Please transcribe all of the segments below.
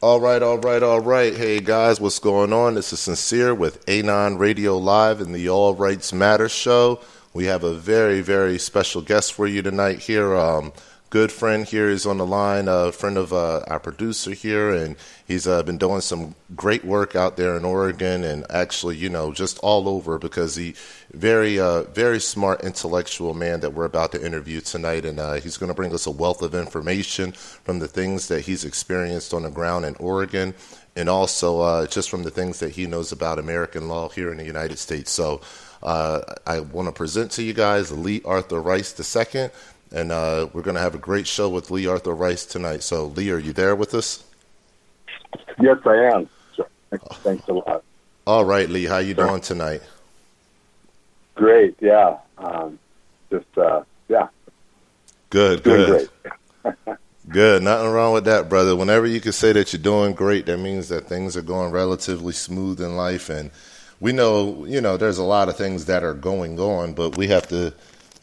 All right, all right, all right. Hey guys, what's going on? This is Sincere with Anon Radio Live and the All Rights Matter show. We have a very, very special guest for you tonight here. Good friend here is on the line, a friend of our producer here, and he's been doing some great work out there in Oregon and actually, just all over because very smart intellectual man that we're about to interview tonight, and he's going to bring us a wealth of information from the things that he's experienced on the ground in Oregon and also just from the things that he knows about American law here in the United States. So I want to present to you guys Lee Arthur Rice II. And we're going to have a great show with Lee Arthur Rice tonight. So, Lee, are you there with us? Yes, I am. Sure. Thanks a lot. All right, Lee, how you doing tonight? Great, yeah. Good, doing good. Great. Good. Nothing wrong with that, brother. Whenever you can say that you're doing great, that means that things are going relatively smooth in life. And we know, there's a lot of things that are going on, but we have to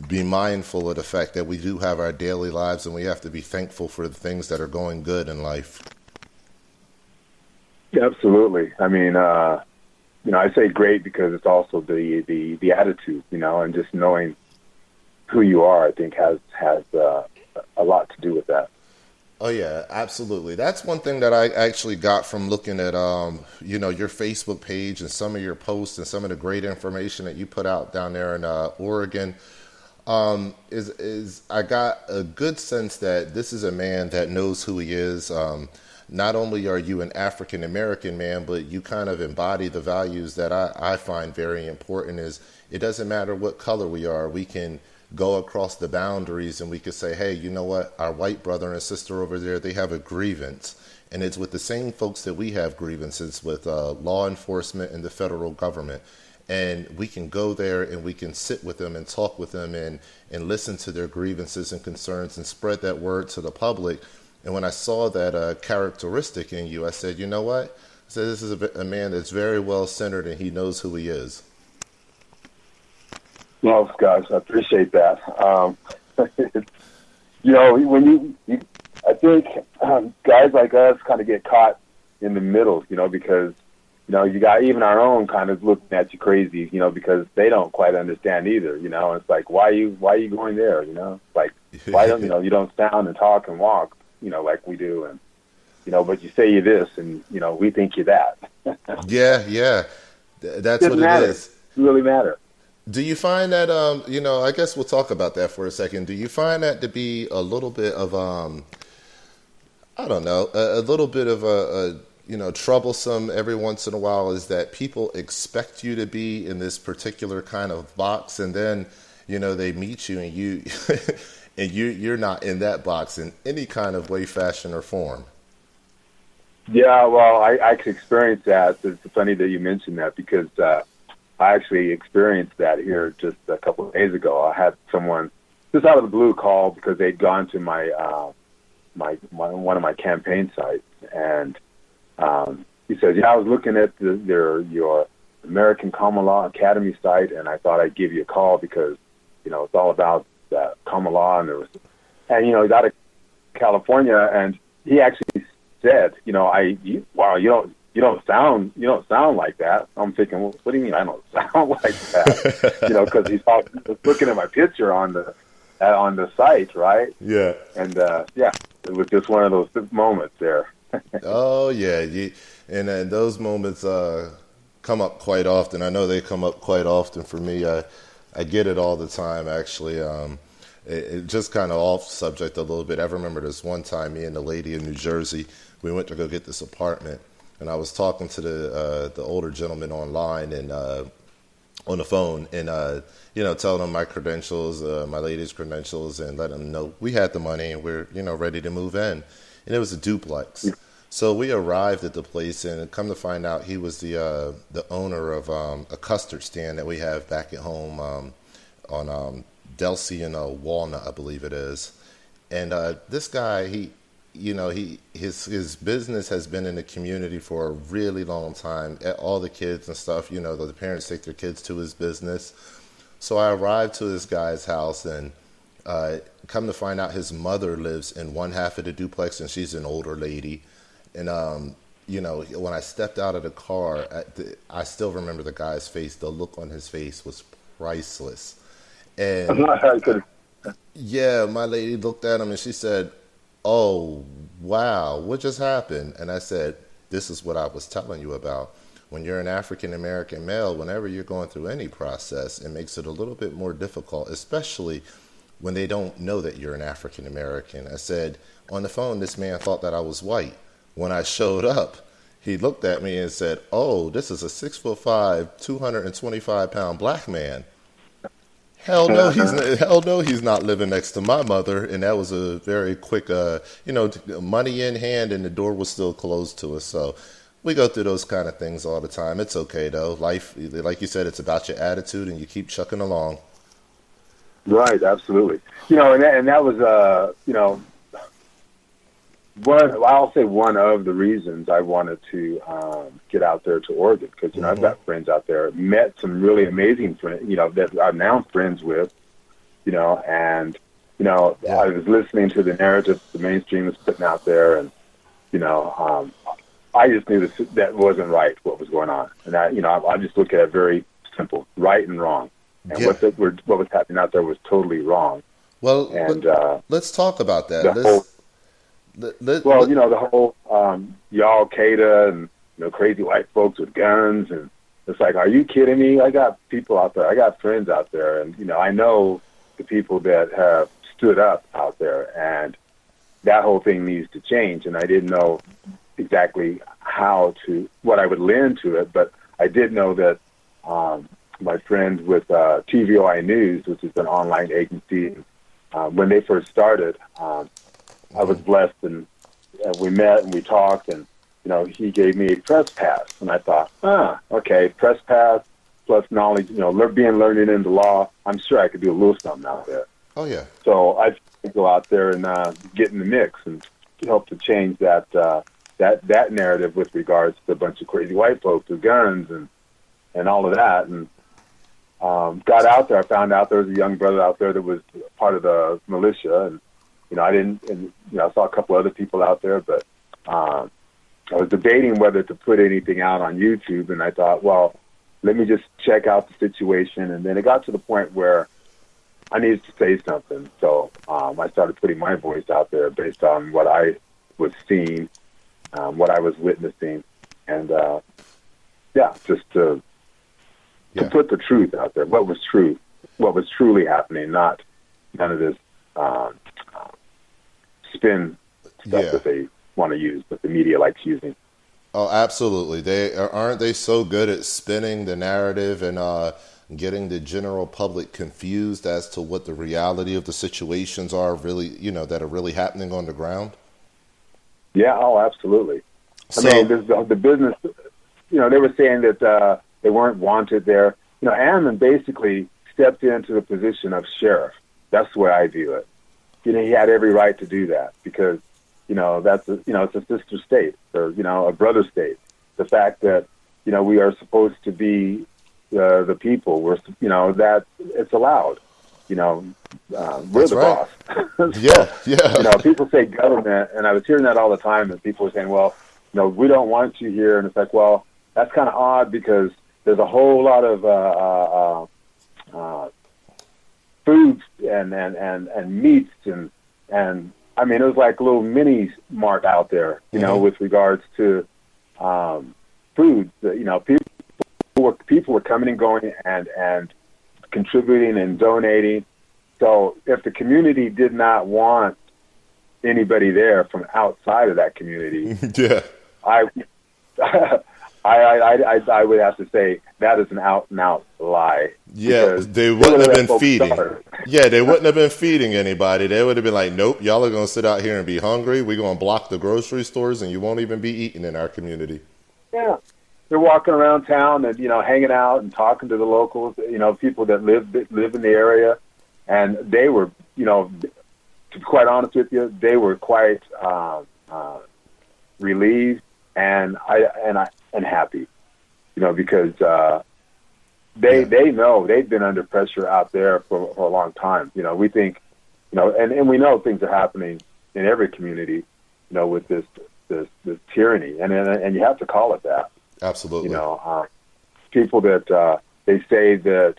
be mindful of the fact that we do have our daily lives and we have to be thankful for the things that are going good in life. Absolutely. I mean, I say great because it's also the attitude, and just knowing who you are, I think has a lot to do with that. Oh, yeah, absolutely. That's one thing that I actually got from looking at, your Facebook page and some of your posts and some of the great information that you put out down there in Oregon. Is I got a good sense that this is a man that knows who he is. Not only are you an African American man, but you kind of embody the values that I find very important. Is it doesn't matter what color we are, we can go across the boundaries and we can say, hey, you know what, our white brother and sister over there, they have a grievance. And it's with the same folks that we have grievances with law enforcement and the federal government. And we can go there and we can sit with them and talk with them and listen to their grievances and concerns and spread that word to the public. And when I saw that characteristic in you, I said, you know what? I said, this is a man that's very well centered and he knows who he is. Well, gosh, I appreciate that. When I think guys like us kind of get caught in the middle, because you got even our own kind of looking at you crazy, because they don't quite understand either, It's like, why are you going there, Like, why don't, you don't sound and talk and walk, like we do. And, but you say you're this and, we think you're that. Yeah. That's what matter. It is. It really matter. Do you find that, I guess we'll talk about that for a second. Do you find that to be a little bit of, a little bit of a troublesome every once in a while is that people expect you to be in this particular kind of box and then, they meet you and you and you're not in that box in any kind of way, fashion, or form. Yeah, well, I can experience that. It's funny that you mentioned that because I actually experienced that here just a couple of days ago. I had someone just out of the blue call because they'd gone to my one of my campaign sites and he says, I was looking at your American Common Law Academy site, and I thought I'd give you a call because, it's all about common law, and he's out of California, and he actually said, you don't sound like that. I'm thinking, well, what do you mean I don't sound like that? Because he was looking at my picture on the site, right? Yeah. And it was just one of those moments there. Oh, yeah. And those moments come up quite often. I know they come up quite often for me. I get it all the time, actually. It just kind of off subject a little bit. I remember this one time, me and the lady in New Jersey, we went to go get this apartment. And I was talking to the older gentleman online and on the phone and, telling him my credentials, my lady's credentials, and letting him know we had the money and we're, ready to move in. And it was a duplex. So we arrived at the place, and come to find out, he was the owner of a custard stand that we have back at home on Delsey and Walnut, I believe it is. And this guy, his business has been in the community for a really long time. All the kids and stuff, the parents take their kids to his business. So I arrived to this guy's house, and come to find out, his mother lives in one half of the duplex, and she's an older lady. And when I stepped out of the car, I still remember the guy's face. The look on his face was priceless. And yeah, my lady looked at him and she said, "Oh, wow, what just happened?" And I said, "This is what I was telling you about. When you're an African American male, whenever you're going through any process, it makes it a little bit more difficult, especially when they don't know that you're an African American." I said, "On the phone, this man thought that I was white. When I showed up, he looked at me and said, 'Oh, this is a 6'5", 225-pound black man.' Hell no, he's not living next to my mother." And that was a very quick, money in hand, and the door was still closed to us. So we go through those kind of things all the time. It's okay though. Life, like you said, it's about your attitude, and you keep chucking along. Right, absolutely. And that was I'll say one of the reasons I wanted to get out there to Oregon, because I've got friends out there, met some really amazing friends, that I'm now friends with, and I was listening to the narrative the mainstream was putting out there, and I just knew that wasn't right what was going on, and I just look at it very simple, right and wrong, and what was happening out there was totally wrong. Well, and let's talk about that. The whole Al Qaeda and crazy white folks with guns, and it's like, are you kidding me? I got people out there, I got friends out there, and I know the people that have stood up out there, and that whole thing needs to change. And I didn't know exactly what I would lend to it, but I did know that my friends with TVOI News, which is an online agency, when they first started, I was blessed, and we met and we talked, and he gave me a press pass, and I thought, okay, press pass plus knowledge, learning into law. I'm sure I could do a little something out there. Oh yeah. So I go out there and get in the mix and help to change that narrative with regards to a bunch of crazy white folks with guns and all of that, and got out there. I found out there was a young brother out there that was part of the militia, and I saw a couple other people out there, but I was debating whether to put anything out on YouTube, and I thought, well, let me just check out the situation. And then it got to the point where I needed to say something, so I started putting my voice out there based on what I was seeing, what I was witnessing, and just to put the truth out there, what was true, what was truly happening, none of this spin stuff that they want to use, but the media likes using. Oh, absolutely. Aren't they so good at spinning the narrative and getting the general public confused as to what the reality of the situations are really, that are really happening on the ground? Yeah, oh, absolutely. I mean, the business, they were saying that they weren't wanted there. Anon basically stepped into the position of sheriff. That's the way I view it. He had every right to do that because, it's a sister state or, a brother state. The fact that, we are supposed to be the people, that it's allowed. We're the boss. Yeah. People say government, and I was hearing that all the time, and people were saying, well, we don't want you here. And it's like, well, that's kind of odd because there's a whole lot of foods and meats and I mean, it was like a little mini mart out there, with regards to foods. People were coming and going and contributing and donating. So if the community did not want anybody there from outside of that community, I would have to say that is an out and out lie. Yeah, they wouldn't have been feeding. Yeah, they wouldn't have been feeding anybody. They would have been like, nope, y'all are going to sit out here and be hungry. We're going to block the grocery stores, and you won't even be eating in our community. Yeah, they're walking around town and hanging out and talking to the locals. People that live in the area, and they were, to be quite honest with you, they were quite relieved and happy, because they know they've been under pressure out there for a long time. We think, and we know things are happening in every community, with this this tyranny, and you have to call it that. Absolutely. People that they say that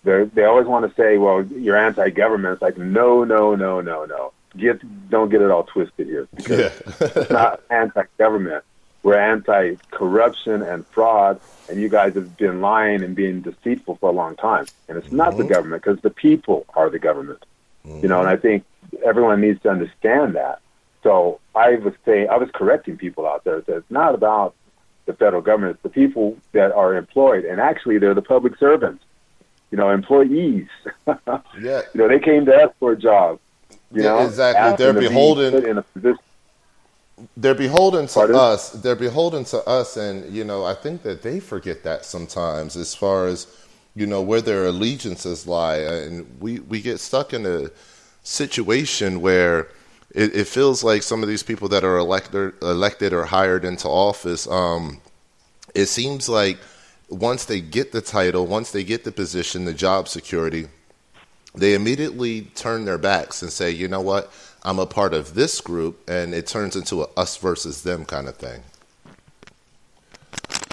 they always want to say, well, you're anti-government. It's like, no. Don't get it all twisted here, because it's not anti-government. We're anti-corruption and fraud, and you guys have been lying and being deceitful for a long time. And it's not the government, because the people are the government. And I think everyone needs to understand that. So I was correcting people out there that it's not about the federal government, it's the people that are employed, and actually they're the public servants, employees. They came to us for a job. Exactly. They're beholden. They're beholden to us. They're beholden to us, and I think that they forget that sometimes, as far as where their allegiances lie, and we get stuck in a situation where it feels like some of these people that are elected or hired into office, it seems like once they get the title, once they get the position, the job security, they immediately turn their backs and say, you know what, I'm a part of this group, and it turns into a us versus them kind of thing.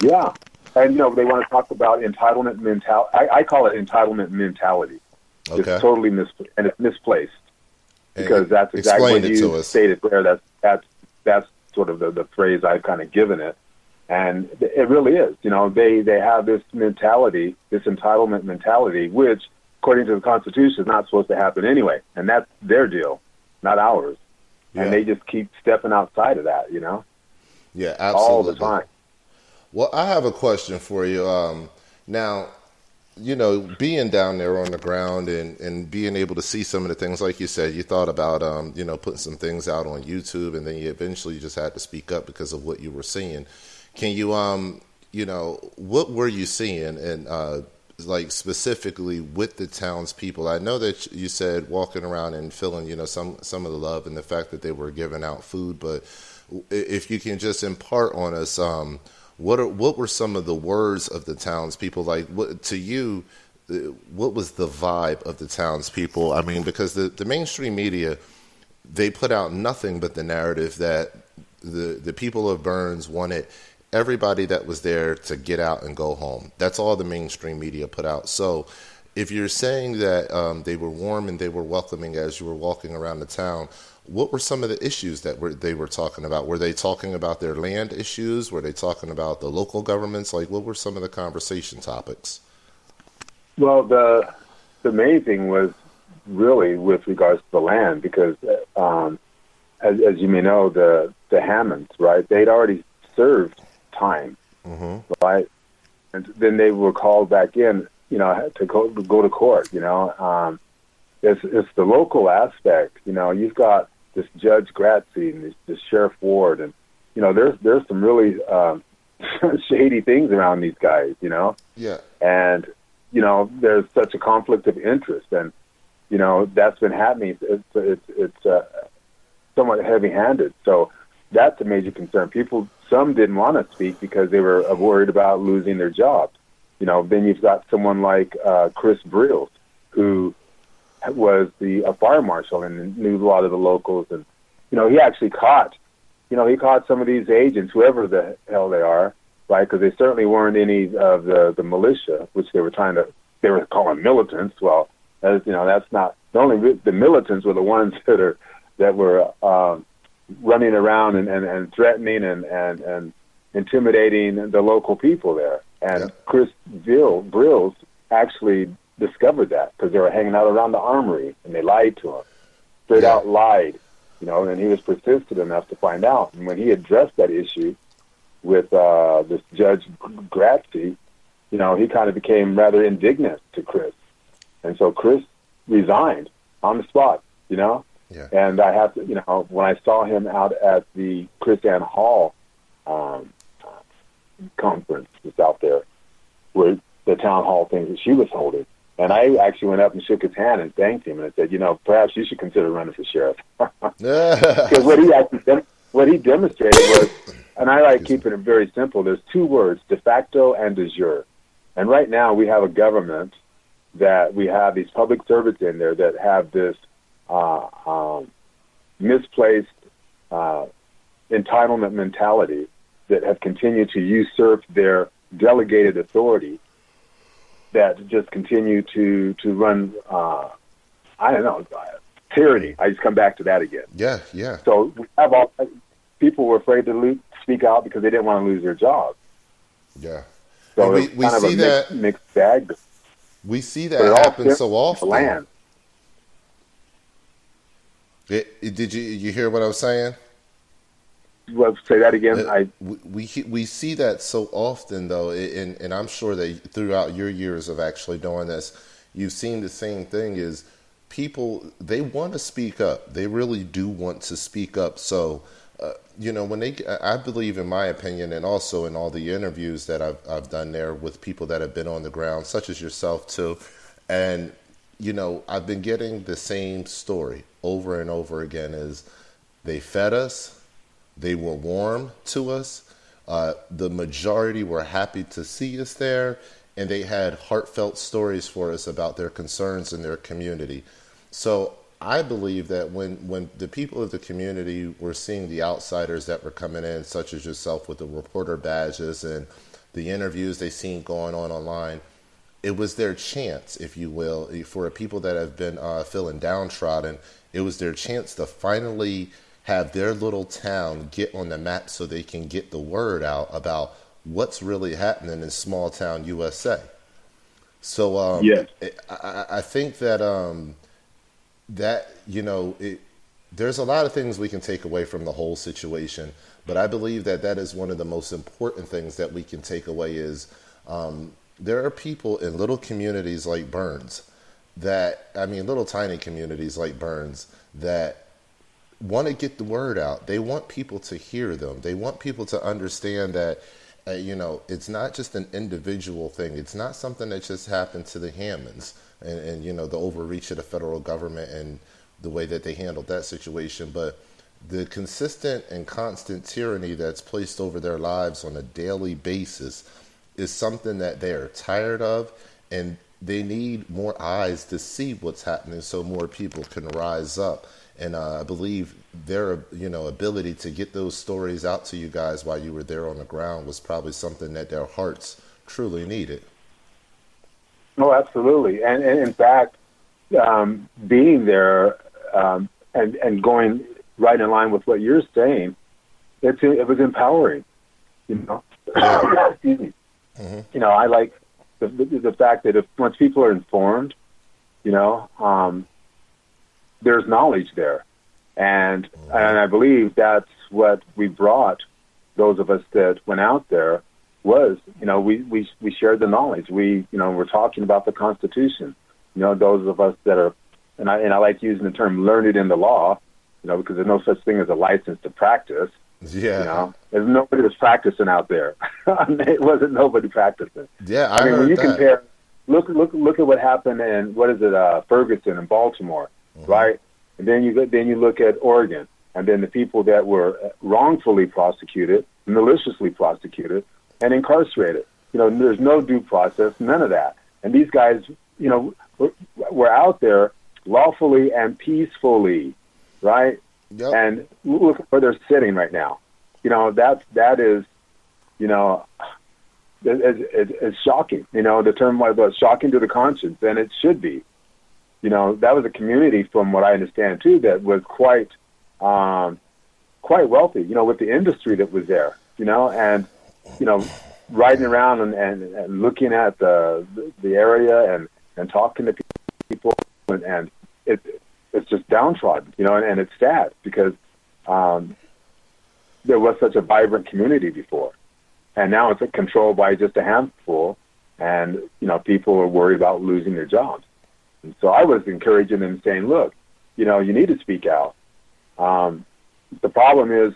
Yeah. And, they want to talk about entitlement mentality. I call it entitlement mentality. Okay. It's totally and it's misplaced. Because that's exactly what you stated there. That's sort of the phrase I've kind of given it. And it really is. They have this mentality, this entitlement mentality, which, according to the Constitution, is not supposed to happen anyway. And that's their deal, not ours. Yeah. And they just keep stepping outside of that, Yeah, absolutely. All the time. Well, I have a question for you. Now, being down there on the ground and being able to see some of the things, like you said, you thought about, putting some things out on YouTube, and then you eventually just had to speak up because of what you were seeing. Can you, what were you seeing, and like specifically with the townspeople? I know that you said walking around and feeling, some of the love and the fact that they were giving out food, but if you can just impart on us, what were some of the words of the townspeople? Like, to you, what was the vibe of the townspeople? I mean, because the mainstream media, they put out nothing but the narrative that the people of Burns wanted everybody that was there to get out and go home. That's all the mainstream media put out. So if you're saying that they were warm and they were welcoming as you were walking around the town, what were some of the issues that they were talking about? Were they talking about their land issues? Were they talking about the local governments? Like, what were some of the conversation topics? Well, the main thing was really with regards to the land, because as you may know, the Hammonds, right, they'd already served time, right? And then they were called back in, to go to court, It's the local aspect, you've got this Judge Grazzi and this Sheriff Ward, and, there's some really shady things around these guys, Yeah. And, there's such a conflict of interest, and, that's been happening. It's somewhat heavy-handed. So that's a major concern. Some didn't want to speak because they were worried about losing their jobs. Then you've got someone like Chris Brills, who was a fire marshal and knew a lot of the locals, and he actually caught some of these agents, whoever the hell they are, right? Because they certainly weren't any of the militia, which they were calling militants. Well, that's not the militants were the ones that were running around and threatening and intimidating the local people there. And Chris Brills actually discovered that because they were hanging out around the armory, and they lied to him, straight out lied, and he was persistent enough to find out. And when he addressed that issue with this Judge Grazzi, he kind of became rather indignant to Chris. And so Chris resigned on the spot, Yeah. And I have to, when I saw him out at the Chris Ann Hall conference that's out there, where the town hall thing that she was holding, and I actually went up and shook his hand and thanked him, and I said, perhaps you should consider running for sheriff. Because what he demonstrated was, and I like keeping it very simple, there's two words, de facto and de jure. And right now we have a government that we have these public servants in there that have this misplaced entitlement mentality that have continued to usurp their delegated authority, that just continue to run, I don't know, tyranny. I just come back to that again. Yeah, yeah. So we have people were afraid to speak out because they didn't want to lose their jobs. Yeah. So we kind of see that mixed bag. We see that happen so often. Land. Did you hear what I was saying? Well, say that again. We see that so often, though, and I'm sure that throughout your years of actually doing this, you've seen the same thing. Is people, they want to speak up. They really do want to speak up. So, when I believe, in my opinion, and also in all the interviews that I've done there with people that have been on the ground, such as yourself too, and I've been getting the same story over and over again. Is they fed us. They were warm to us. The majority were happy to see us there, and they had heartfelt stories for us about their concerns in their community. So I believe that when the people of the community were seeing the outsiders that were coming in, such as yourself with the reporter badges and the interviews they seen going on online, it was their chance, if you will, for people that have been feeling downtrodden. It was their chance to finally have their little town get on the map so they can get the word out about what's really happening in small town USA. So yes. I think that there's a lot of things we can take away from the whole situation, but I believe that is one of the most important things that we can take away is there are people in little communities like Burns little tiny communities like Burns that want to get the word out. They want people to hear them. They want people to understand that, it's not just an individual thing. It's not something that just happened to the Hammonds and the overreach of the federal government and the way that they handled that situation, but the consistent and constant tyranny that's placed over their lives on a daily basis is something that they are tired of, and they need more eyes to see what's happening so more people can rise up. And I believe their, ability to get those stories out to you guys while you were there on the ground was probably something that their hearts truly needed. Oh, absolutely. And in fact, being there and going right in line with what you're saying, it was empowering. Excuse me. Mm-hmm. I like the fact that once people are informed, there's knowledge there. And I believe that's what we brought, those of us that went out there, was, we shared the knowledge. We're talking about the Constitution. Those of us that are, and I like using the term learned in the law, because there's no such thing as a license to practice. Yeah. There's nobody was practicing out there. It wasn't nobody practicing. Yeah, I mean, when you compare, look at what happened in, Ferguson and Baltimore, mm-hmm. right? And then you look at Oregon, and then the people that were wrongfully prosecuted, maliciously prosecuted, and incarcerated. There's no due process, none of that. And these guys, were out there lawfully and peacefully, right? Yep. And look where they're sitting right now. That is, it's shocking. The term was shocking to the conscience, and it should be. That was a community, from what I understand too, that was quite wealthy. with the industry that was there. And riding around and looking at the area and talking to people, and it's just downtrodden, and it's sad because there was such a vibrant community before, and now it's controlled by just a handful, and people are worried about losing their jobs. And so I was encouraging them, saying, look, you need to speak out. The problem is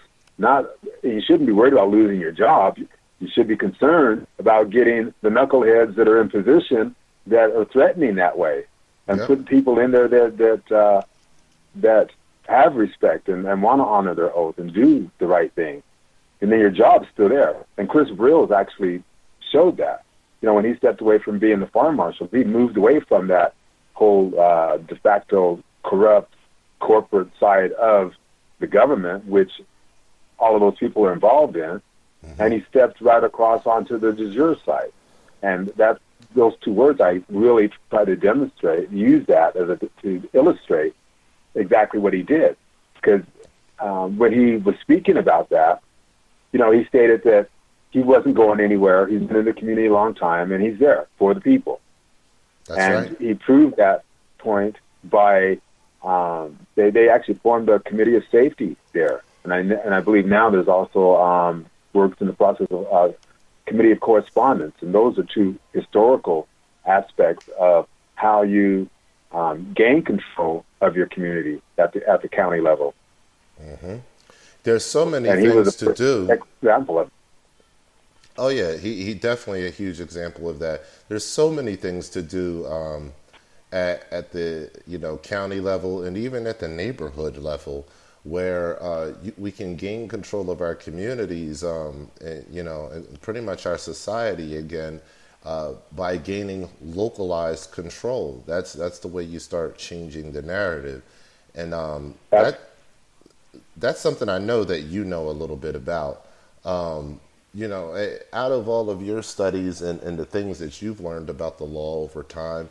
you shouldn't be worried about losing your job. You should be concerned about getting the knuckleheads that are in position that are threatening that way, and putting people in there that have respect and want to honor their oath and do the right thing. And then your job's still there. And Chris Brills actually showed that. When he stepped away from being the farm marshal, he moved away from that whole de facto corrupt corporate side of the government, which all of those people are involved in, and he stepped right across onto the de jure side. And that's those two words I really try to demonstrate, use that to illustrate exactly what he did. Because when he was speaking about that, he stated that he wasn't going anywhere. He's been in the community a long time, and he's there for the people. That's and right. He proved that point by they actually formed a committee of safety there, and I believe now there's also works in the process of committee of correspondence, and those are two historical aspects of how you gain control of your community at the county level. Mm-hmm. There's so many and things to do. Example of it. Oh yeah, he definitely a huge example of that. There's so many things to do at the county level and even at the neighborhood level where we can gain control of our communities, and pretty much our society again by gaining localized control. That's the way you start changing the narrative, and that's something I know that you know a little bit about. Out of all of your studies and the things that you've learned about the law over time,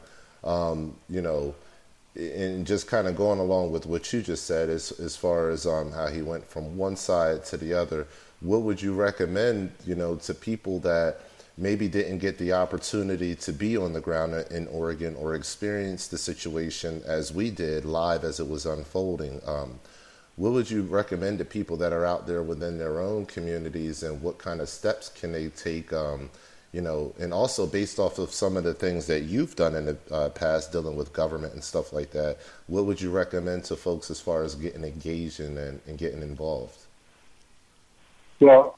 and just kind of going along with what you just said as far as how he went from one side to the other, what would you recommend, to people that maybe didn't get the opportunity to be on the ground in Oregon or experience the situation as we did live as it was unfolding? What would you recommend to people that are out there within their own communities, and what kind of steps can they take, and also based off of some of the things that you've done in the past dealing with government and stuff like that, what would you recommend to folks as far as getting engaged and getting involved? Well,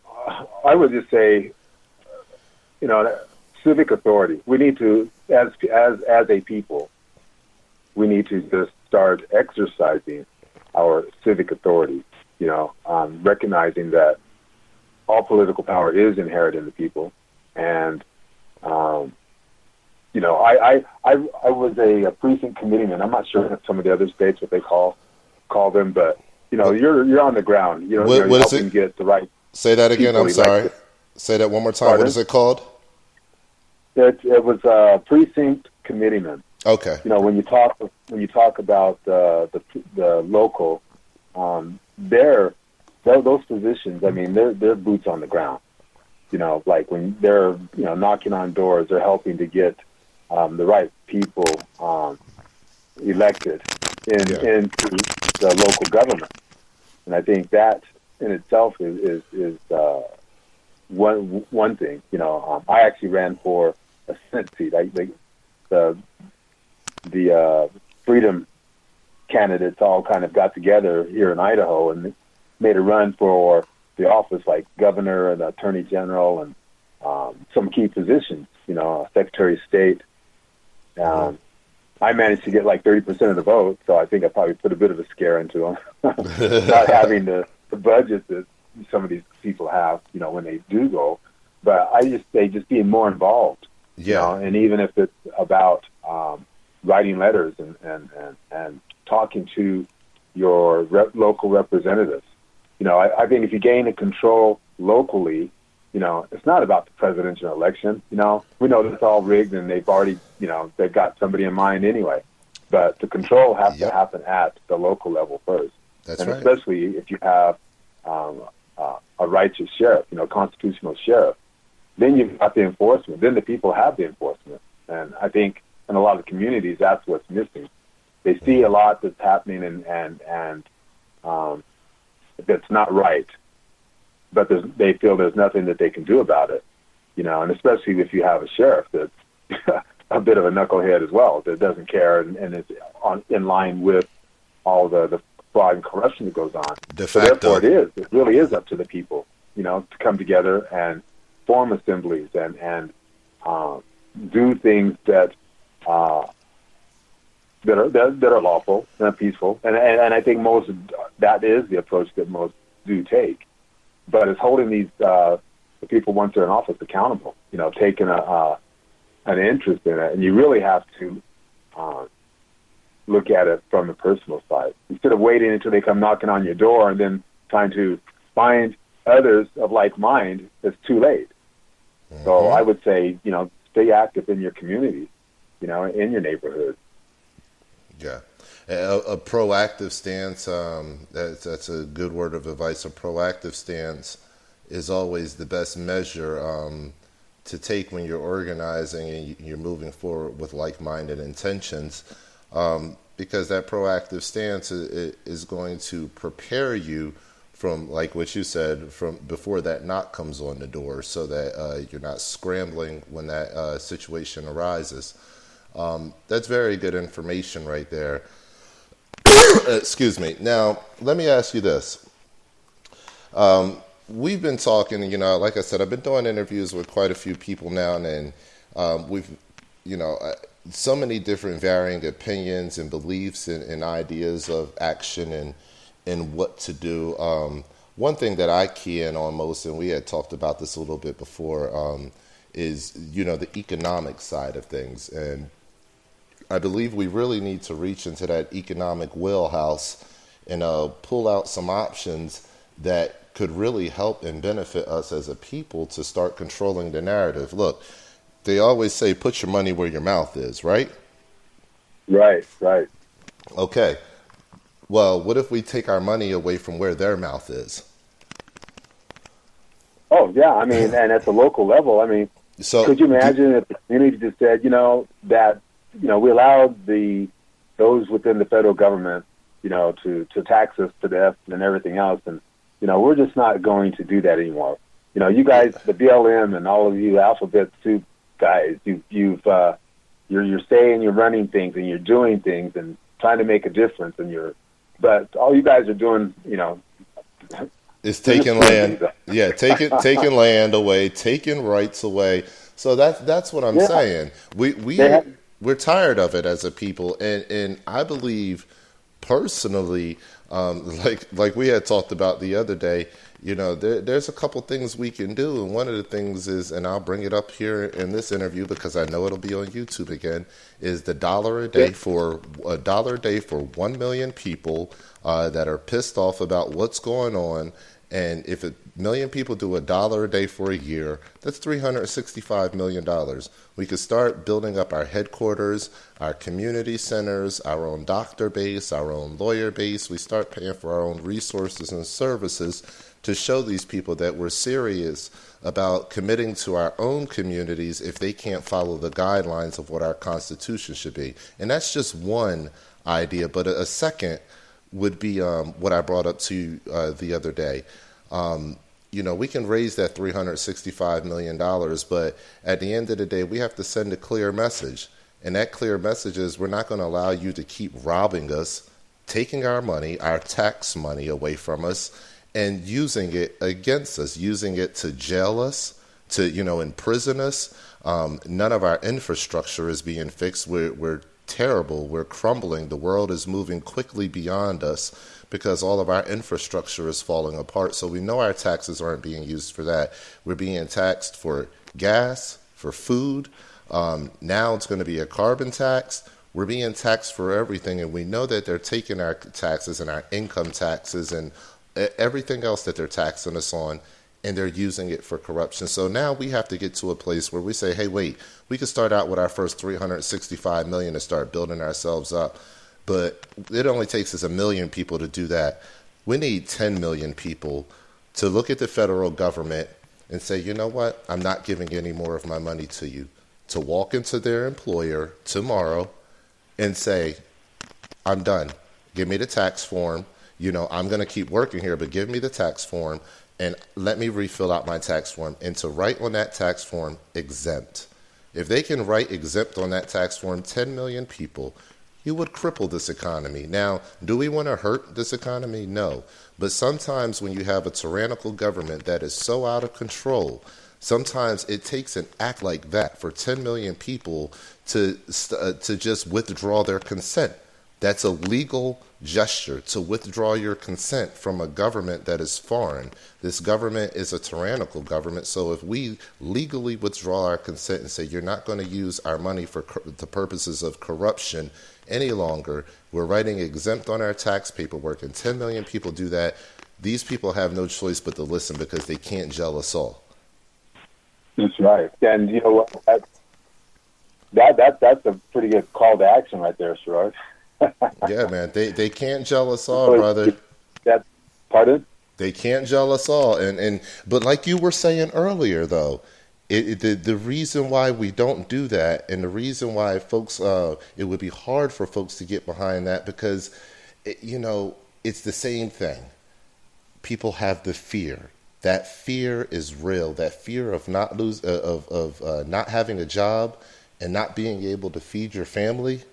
I would just say, civic authority. We need to, as a people, we need to just start exercising our civic authority, recognizing that all political power is inherent in the people. And, I was a precinct committeeman. I'm not sure if some of the other states what they call them, but, you're on the ground. You're helping get the right. Say that again. I'm sorry. Elected. Say that one more time. Pardon? What is it called? It was a precinct committeeman. Okay. When you talk about the local, those positions. I mean, they're boots on the ground. Like when they're knocking on doors, they're helping to get the right people elected into the local government, and I think that in itself is one thing. I actually ran for a Senate seat. The Freedom candidates all kind of got together here in Idaho and made a run for the office, like governor and attorney general and some key positions, Secretary of State. I managed to get like 30% of the vote, so I think I probably put a bit of a scare into them, not having the budget that some of these people have, when they do go. But they just being more involved, and even if it's about writing letters and talking to your local representatives. I think if you gain a control locally, it's not about the presidential election. We know that's all rigged and they've already, they've got somebody in mind anyway. But the control has to happen at the local level first. That's and right. Especially if you have a righteous sheriff, constitutional sheriff, then you've got the enforcement. Then the people have the enforcement. And I think in a lot of communities, that's what's missing. They see a lot that's happening and that's not right, but they feel there's nothing that they can do about it, and especially if you have a sheriff that's a bit of a knucklehead as well, that doesn't care and is in line with all the fraud and corruption that goes on. So therefore it really is up to the people, to come together and form assemblies and do things that are lawful and peaceful, and I think that is the approach that most do take. But it's holding these the people once they're in office accountable. Taking an interest in it, and you really have to look at it from the personal side instead of waiting until they come knocking on your door and then trying to find others of like mind, it's too late. Mm-hmm. So I would say, stay active in your community, in your neighborhood. Yeah. A proactive stance, that's a good word of advice. A proactive stance is always the best measure to take when you're organizing and you're moving forward with like-minded intentions, because that proactive stance is going to prepare you from, like what you said, from before that knock comes on the door, so that you're not scrambling when that situation arises. That's very good information right there. Excuse me. Now, let me ask you this. We've been talking, like I said, I've been doing interviews with quite a few people now, and we've, so many different varying opinions and beliefs and ideas of action and what to do. One thing that I key in on most, and we had talked about this a little bit before, is, the economic side of things. And I believe we really need to reach into that economic wheelhouse and pull out some options that could really help and benefit us as a people to start controlling the narrative. Look, they always say, put your money where your mouth is, right? Right. Okay. Well, what if we take our money away from where their mouth is? Oh, yeah. And at the local level, so could you imagine if the community just said, that, we allowed those within the federal government, to tax us to death and everything else. And, we're just not going to do that anymore. You guys, the BLM and all of you alphabet soup guys, you're saying you're running things and you're doing things and trying to make a difference, but all you guys are doing, is taking land. Yeah, taking land away, taking rights away. So that's what I'm saying. We're tired of it as a people, and I believe personally, like we had talked about the other day, there's a couple things we can do, and one of the things is, and I'll bring it up here in this interview because I know it'll be on YouTube again, is the $1 a day for $1 million people that are pissed off about what's going on. And if 1 million people do $1 a day for a year, that's $365 million. We could start building up our headquarters, our community centers, our own doctor base, our own lawyer base. We start paying for our own resources and services to show these people that we're serious about committing to our own communities if they can't follow the guidelines of what our Constitution should be. And that's just one idea, but a second would be what I brought up to you the other day. We can raise that $365 million, but at the end of the day, we have to send a clear message. And that clear message is we're not going to allow you to keep robbing us, taking our money, our tax money away from us, and using it against us, using it to jail us, to, imprison us. None of our infrastructure is being fixed. We're terrible. We're crumbling. The world is moving quickly beyond us because all of our infrastructure is falling apart. So we know our taxes aren't being used for that. We're being taxed for gas, for food. Now it's going to be a carbon tax. We're being taxed for everything, and we know that they're taking our taxes and our income taxes and everything else that they're taxing us on, and they're using it for corruption. So now we have to get to a place where we say, hey, wait, we could start out with our first $365 million and start building ourselves up. But it only takes us 1 million people to do that. We need 10 million people to look at the federal government and say, you know what, I'm not giving any more of my money to you. To walk into their employer tomorrow and say, I'm done. Give me the tax form. I'm going to keep working here, but give me the tax form and let me refill out my tax form. And to write on that tax form, exempt. If they can write exempt on that tax form, 10 million people, you would cripple this economy. Now, do we want to hurt this economy? No. But sometimes when you have a tyrannical government that is so out of control, sometimes it takes an act like that for 10 million people to just withdraw their consent. That's a legal gesture to withdraw your consent from a government that is foreign. This government is a tyrannical government, so if we legally withdraw our consent and say you're not going to use our money for the purposes of corruption any longer, we're writing exempt on our tax paperwork, and 10 million people do that, these people have no choice but to listen because they can't gel us all. That's right. And you know what? That's a pretty good call to action right there, Sherrod. Yeah, man. They can't gel us all, brother. Pardon? They can't gel us all. But like you were saying earlier, though, the reason why we don't do that, and the reason why folks, it would be hard for folks to get behind that, because, it's the same thing. People have the fear. That fear is real. That fear of not not having a job and not being able to feed your family.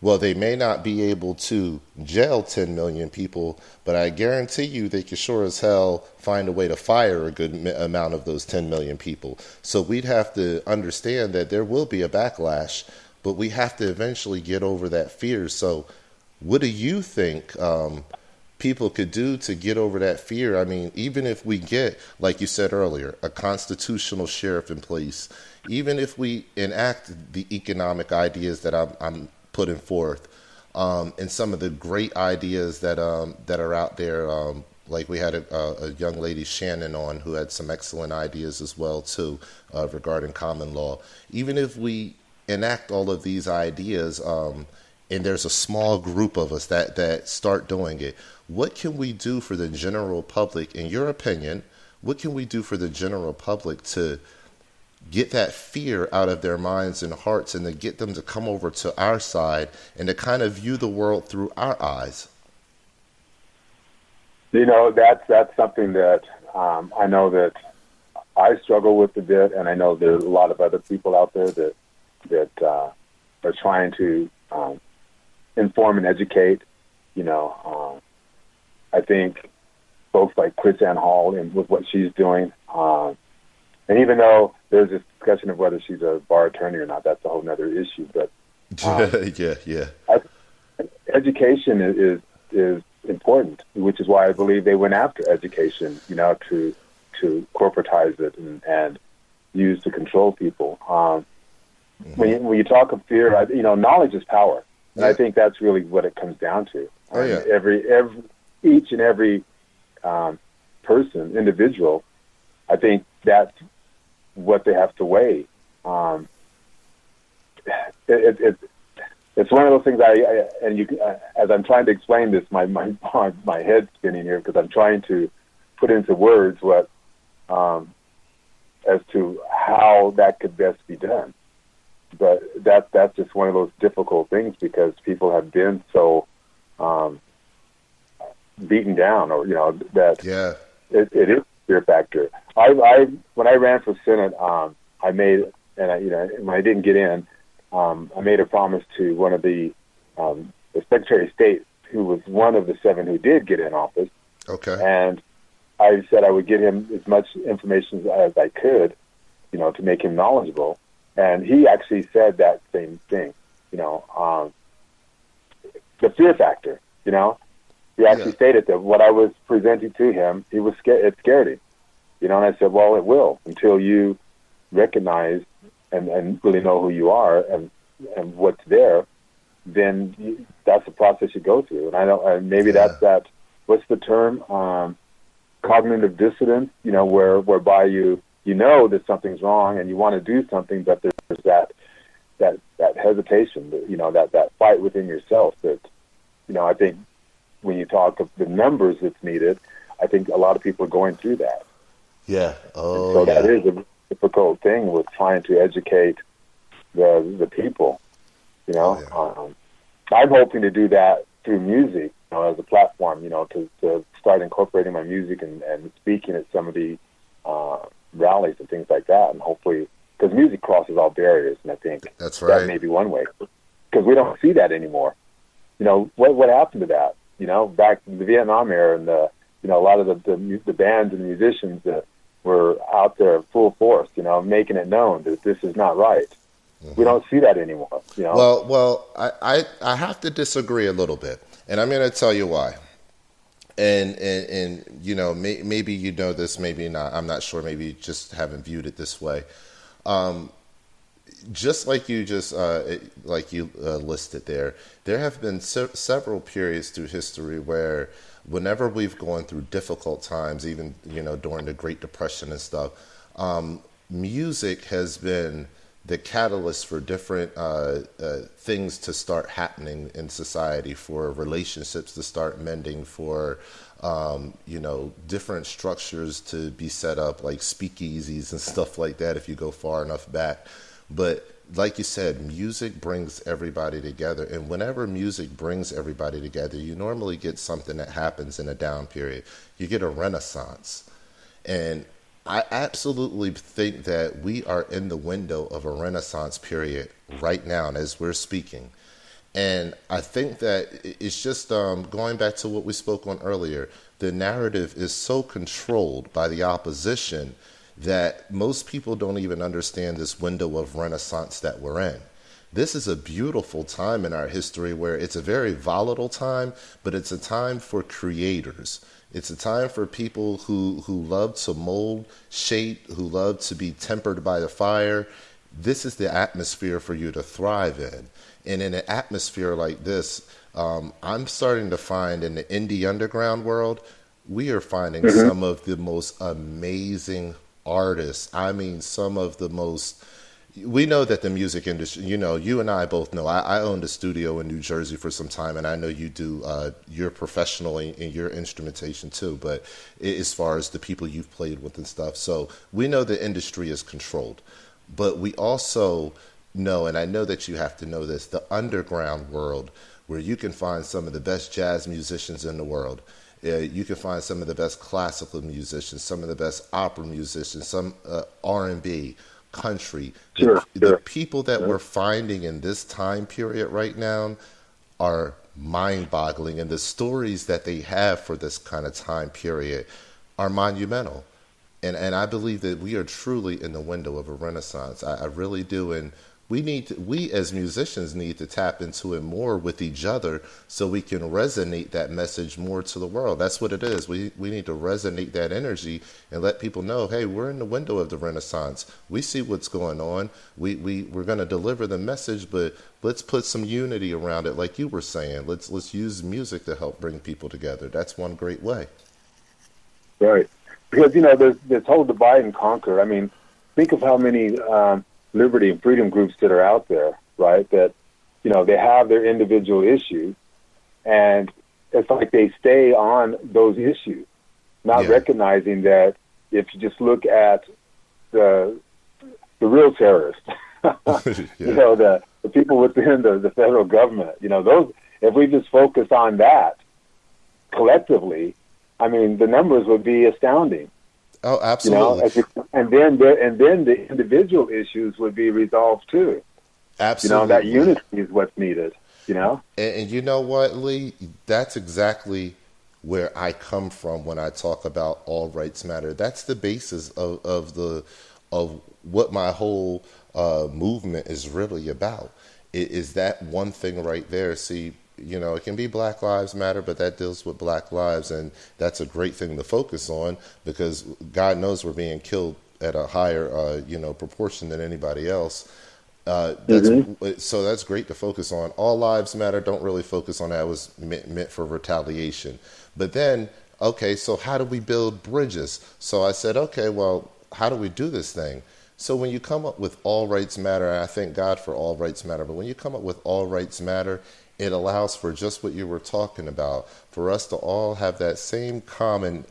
Well, they may not be able to jail 10 million people, but I guarantee you they can sure as hell find a way to fire a good amount of those 10 million people. So we'd have to understand that there will be a backlash, but we have to eventually get over that fear. So what do you think people could do to get over that fear? I mean, even if we get, like you said earlier, a constitutional sheriff in place, even if we enact the economic ideas that I'm putting forth, and some of the great ideas that are out there, like we had a young lady, Shannon, on, who had some excellent ideas as well too, regarding common law. Even if we enact all of these ideas, and there's a small group of us that start doing it, what can we do for the general public, in your opinion? What can we do for the general public to get that fear out of their minds and hearts, and to get them to come over to our side and to kind of view the world through our eyes? That's something that I know that I struggle with a bit, and I know there's a lot of other people out there that are trying to inform and educate. I think folks like Chris Ann Hall, and with what she's doing, and even though there's this discussion of whether she's a bar attorney or not, that's a whole other issue. But yeah. Education is important, which is why I believe they went after education, to corporatize it and use to control people. When you talk of fear, knowledge is power, and I think that's really what it comes down to. Each and every person, individual, I think that's what they have to weigh. It's one of those things. As I'm trying to explain this, my head's spinning here because I'm trying to put into words what as to how that could best be done. But that's just one of those difficult things because people have been so beaten down, or that it is a fear factor. When I ran for Senate, I made, and when I didn't get in, I made a promise to one of the Secretary of State, who was one of the 7 who did get in office. Okay. And I said I would get him as much information as I could, to make him knowledgeable. And he actually said that same thing, the fear factor, He actually stated that what I was presenting to him, he was scared. It scared him, and I said, well, it will until you recognize and really know who you are and what's there. Then that's the process you go through. And I don't. Maybe that's that. What's the term? Cognitive dissonance. Whereby you know that something's wrong and you want to do something, but there's that hesitation. That fight within yourself. That I think. When you talk of the numbers that's needed, I think a lot of people are going through that. Yeah. That is a difficult thing with trying to educate the people. I'm hoping to do that through music, as a platform. To start incorporating my music and speaking at some of the rallies and things like that, and hopefully, because music crosses all barriers, and I think that's right. That may be one way, because we don't see that anymore. What happened to that? Back in the Vietnam era, and a lot of the bands and musicians that were out there full force, making it known that this is not right. Mm-hmm. We don't see that anymore. Well, I have to disagree a little bit, and I'm going to tell you why. And maybe you know this, maybe not. I'm not sure. Maybe you just haven't viewed it this way. Just like you listed there have been several periods through history where whenever we've gone through difficult times, even, during the Great Depression and stuff, music has been the catalyst for different things to start happening in society, for relationships to start mending, for different structures to be set up, like speakeasies and stuff like that, if you go far enough back. But like you said, music brings everybody together. And whenever music brings everybody together, you normally get something that happens in a down period. You get a renaissance. And I absolutely think that we are in the window of a renaissance period right now as we're speaking. And I think that it's just going back to what we spoke on earlier. The narrative is so controlled by the opposition that most people don't even understand this window of renaissance that we're in. This is a beautiful time in our history where it's a very volatile time, but it's a time for creators. It's a time for people who love to mold, shape, who love to be tempered by the fire. This is the atmosphere for you to thrive in. And in an atmosphere like this, I'm starting to find in the indie underground world, we are finding some of the most amazing artists. I mean, some of the most... We know that the music industry, you and I both know, I owned a studio in New Jersey for some time, and I know you do, you're professional in your instrumentation too, but as far as the people you've played with and stuff. So we know the industry is controlled, but we also know, and I know that you have to know this, the underground world, where you can find some of the best jazz musicians in the world. You can find some of the best classical musicians, some of the best opera musicians, some R&B, country. The people that we're finding in this time period right now are mind-boggling, and the stories that they have for this kind of time period are monumental. And I believe that we are truly in the window of a renaissance. I really do. And we as musicians need to tap into it more with each other so we can resonate that message more to the world. That's what it is. We need to resonate that energy and let people know, hey, we're in the window of the renaissance. We see what's going on. We're going to deliver the message, but let's put some unity around it. Like you were saying, let's use music to help bring people together. That's one great way. Right. Because, there's this whole divide and conquer. I mean, think of how many liberty and freedom groups that are out there, right? That, they have their individual issues, and it's like they stay on those issues, not recognizing that if you just look at the real terrorists, the people within the federal government, those, if we just focus on that collectively, I mean, the numbers would be astounding. Oh, absolutely. And then the individual issues would be resolved too. Absolutely. That unity is what's needed. And you know what, Lee? That's exactly where I come from when I talk about all rights matter. That's the basis of what my whole movement is really about. It is that one thing right there. See, it can be Black Lives Matter, but that deals with Black lives, and that's a great thing to focus on because God knows we're being killed at a higher, proportion than anybody else. So that's great to focus on. All lives matter. Don't really focus on that. It was meant for retaliation. But then, okay, so how do we build bridges? So I said, okay, well, how do we do this thing? So when you come up with all rights matter, and I thank God for all rights matter, but when you come up with all rights matter, it allows for just what you were talking about, for us to all have that same common,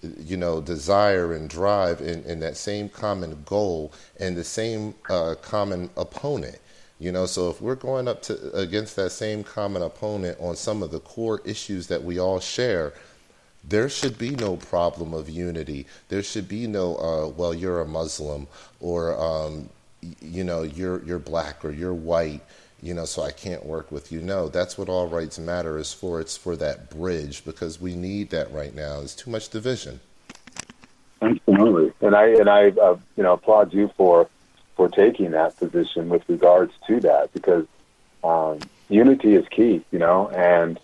desire and drive and that same common goal and the same common opponent. So if we're going up against that same common opponent on some of the core issues that we all share, there should be no problem of unity. There should be no, well, you're a Muslim or, you're black or you're white. So I can't work with you. No, that's what all rights matter is for. It's for that bridge because we need that right now. There's too much division. Absolutely, and I applaud you for taking that position with regards to that because unity is key. And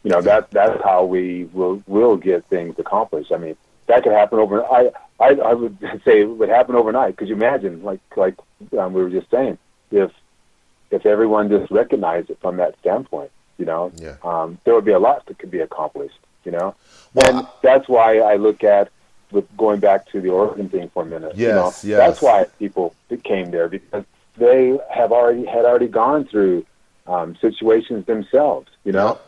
that's how we will get things accomplished. I mean, that could happen overnight. I would say it would happen overnight. Could you imagine, like we were just saying, if everyone just recognized it from that standpoint? Yeah. There would be a lot that could be accomplished, Well, and that's why I look at, with going back to the Oregon thing for a minute, yes. that's why people came there, because they had already gone through situations themselves, Yep.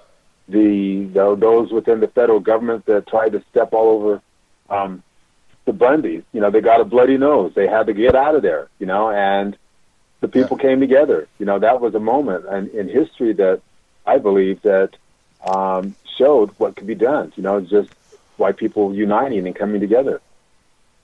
those within the federal government that tried to step all over the Bundys, they got a bloody nose. They had to get out of there, and the people came together. That was a moment in history that I believe that showed what could be done. Just white people uniting and coming together.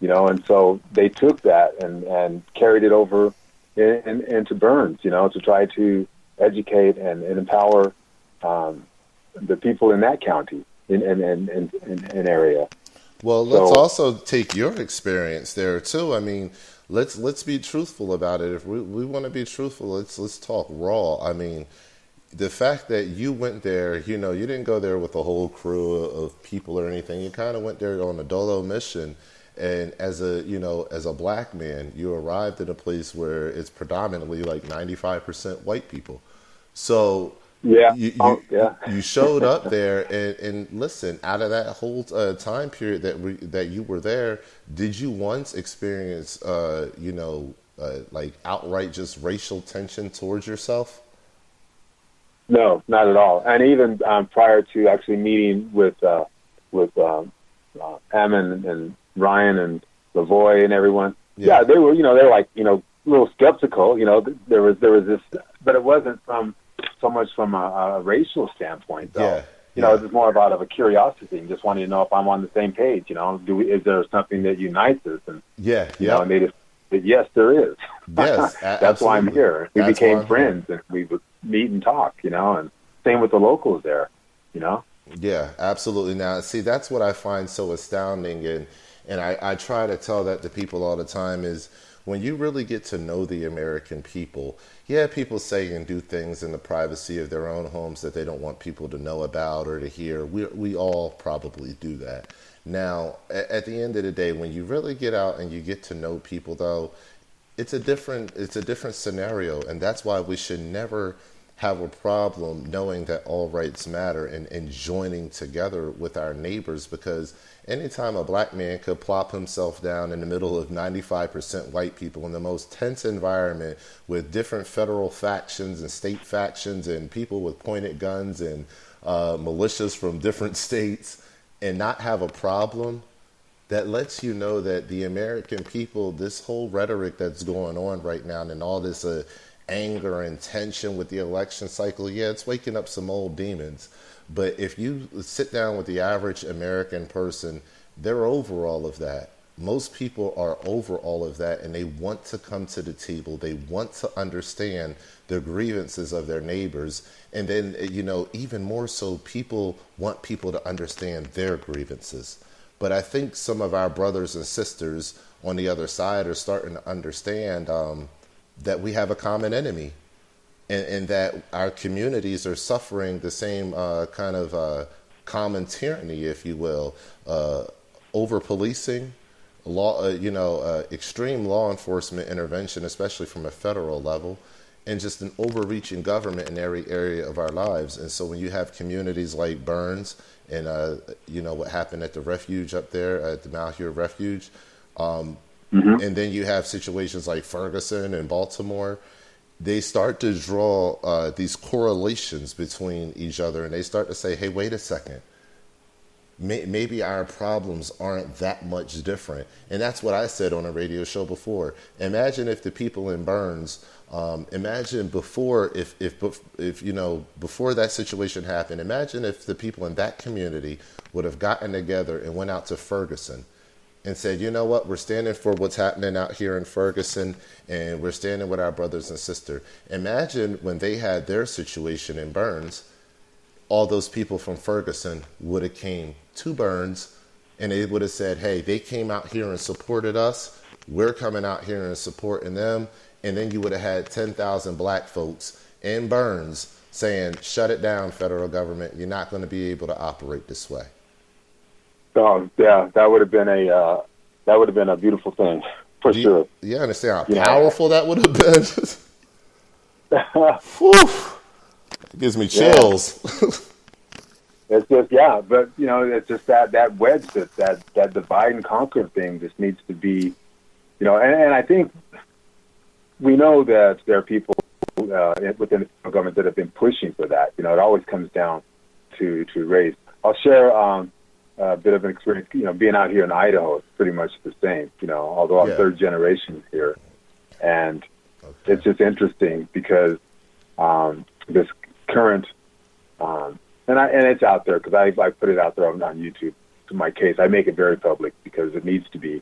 And so they took that and carried it over into Burns. To try to educate and empower the people in that county in area. Well, let's also take your experience there too. I mean, let's be truthful about it. If we want to be truthful, let's talk raw. I mean, the fact that you went there, you didn't go there with a whole crew of people or anything. You kind of went there on a dolo mission, and as a black man, you arrived in a place where it's predominantly like 95% white people. So you showed up there, and listen, out of that whole time period that you were there, did you once experience like outright just racial tension towards yourself? No, not at all. And even prior to actually meeting with Ammon and Ryan and Lavoy and everyone, they were like a little skeptical. There was this, but it wasn't so much from a racial standpoint, though. It was more about a curiosity and just wanting to know if I'm on the same page. Is there something that unites us? And and they just said, yes, there is. Yes, that's why I'm here. We became friends, and we would meet and talk. And same with the locals there. Yeah, absolutely. Now, see, that's what I find so astounding, and I try to tell that to people all the time is, when you really get to know the American people, people say and do things in the privacy of their own homes that they don't want people to know about or to hear. We all probably do that. Now, at the end of the day, when you really get out and you get to know people, though, it's a different scenario, and that's why we should never have a problem knowing that all rights matter and joining together with our neighbors, because anytime a black man could plop himself down in the middle of 95% white people in the most tense environment with different federal factions and state factions and people with pointed guns and militias from different states and not have a problem, that lets you know that the American people, this whole rhetoric that's going on right now and all this anger and tension with the election cycle, it's waking up some old demons. But if you sit down with the average American person, they're over all of that. Most people are over all of that, and they want to come to the table. They want to understand the grievances of their neighbors. And then, even more so, people want people to understand their grievances. But I think some of our brothers and sisters on the other side are starting to understand that we have a common enemy, and that our communities are suffering the same kind of common tyranny, if you will, over policing, extreme law enforcement intervention, especially from a federal level, and just an overreaching government in every area of our lives. And so when you have communities like Burns and, what happened at the refuge up there at the Malheur Refuge, and then you have situations like Ferguson and Baltimore, they start to draw these correlations between each other, and they start to say, hey, wait a second. Maybe our problems aren't that much different. And that's what I said on a radio show before. Imagine if the people in Burns, imagine before before that situation happened, imagine if the people in that community would have gotten together and went out to Ferguson and said, you know what, we're standing for what's happening out here in Ferguson, and we're standing with our brothers and sisters. Imagine when they had their situation in Burns, all those people from Ferguson would have came to Burns, and they would have said, hey, they came out here and supported us, we're coming out here and supporting them. And then you would have had 10,000 black folks in Burns saying, shut it down, federal government, you're not going to be able to operate this way. Oh, yeah, that would have been a beautiful thing, for sure. You understand how powerful that would have been? Whew. It gives me chills. It's just, yeah, but it's just that wedge, that divide and conquer thing just needs to be, and I think we know that there are people within the government that have been pushing for that. It always comes down to race. I'll share a bit of an experience. Being out here in Idaho, it's pretty much the same. Although I'm third generation here, and it's just interesting because this current and it's out there because I put it out there on YouTube. To my case, I make it very public because it needs to be.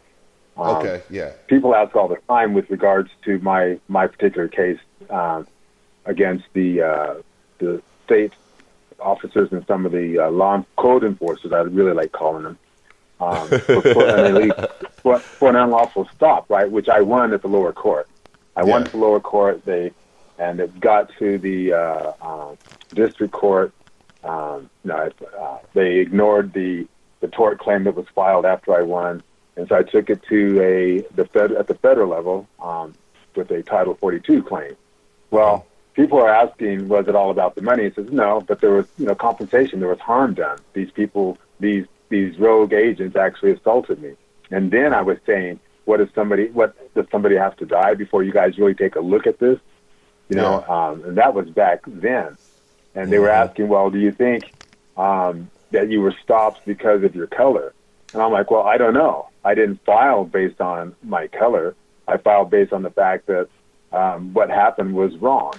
People ask all the time with regards to my particular case against the state officers and some of the law code enforcers. I really like calling them for an unlawful stop, right? Which I won at the lower court. I won at the lower court. It got to the district court. They ignored the tort claim that was filed after I won. And so I took it to at the federal level with a Title 42 claim. Well, people are asking, was it all about the money? It says no, but there was compensation. There was harm done. These people, these rogue agents actually assaulted me. And then I was saying, what does somebody have to die before you guys really take a look at this? And that was back then. And they were asking, well, do you think that you were stopped because of your color? And I'm like, well, I don't know. I didn't file based on my color. I filed based on the fact that what happened was wrong.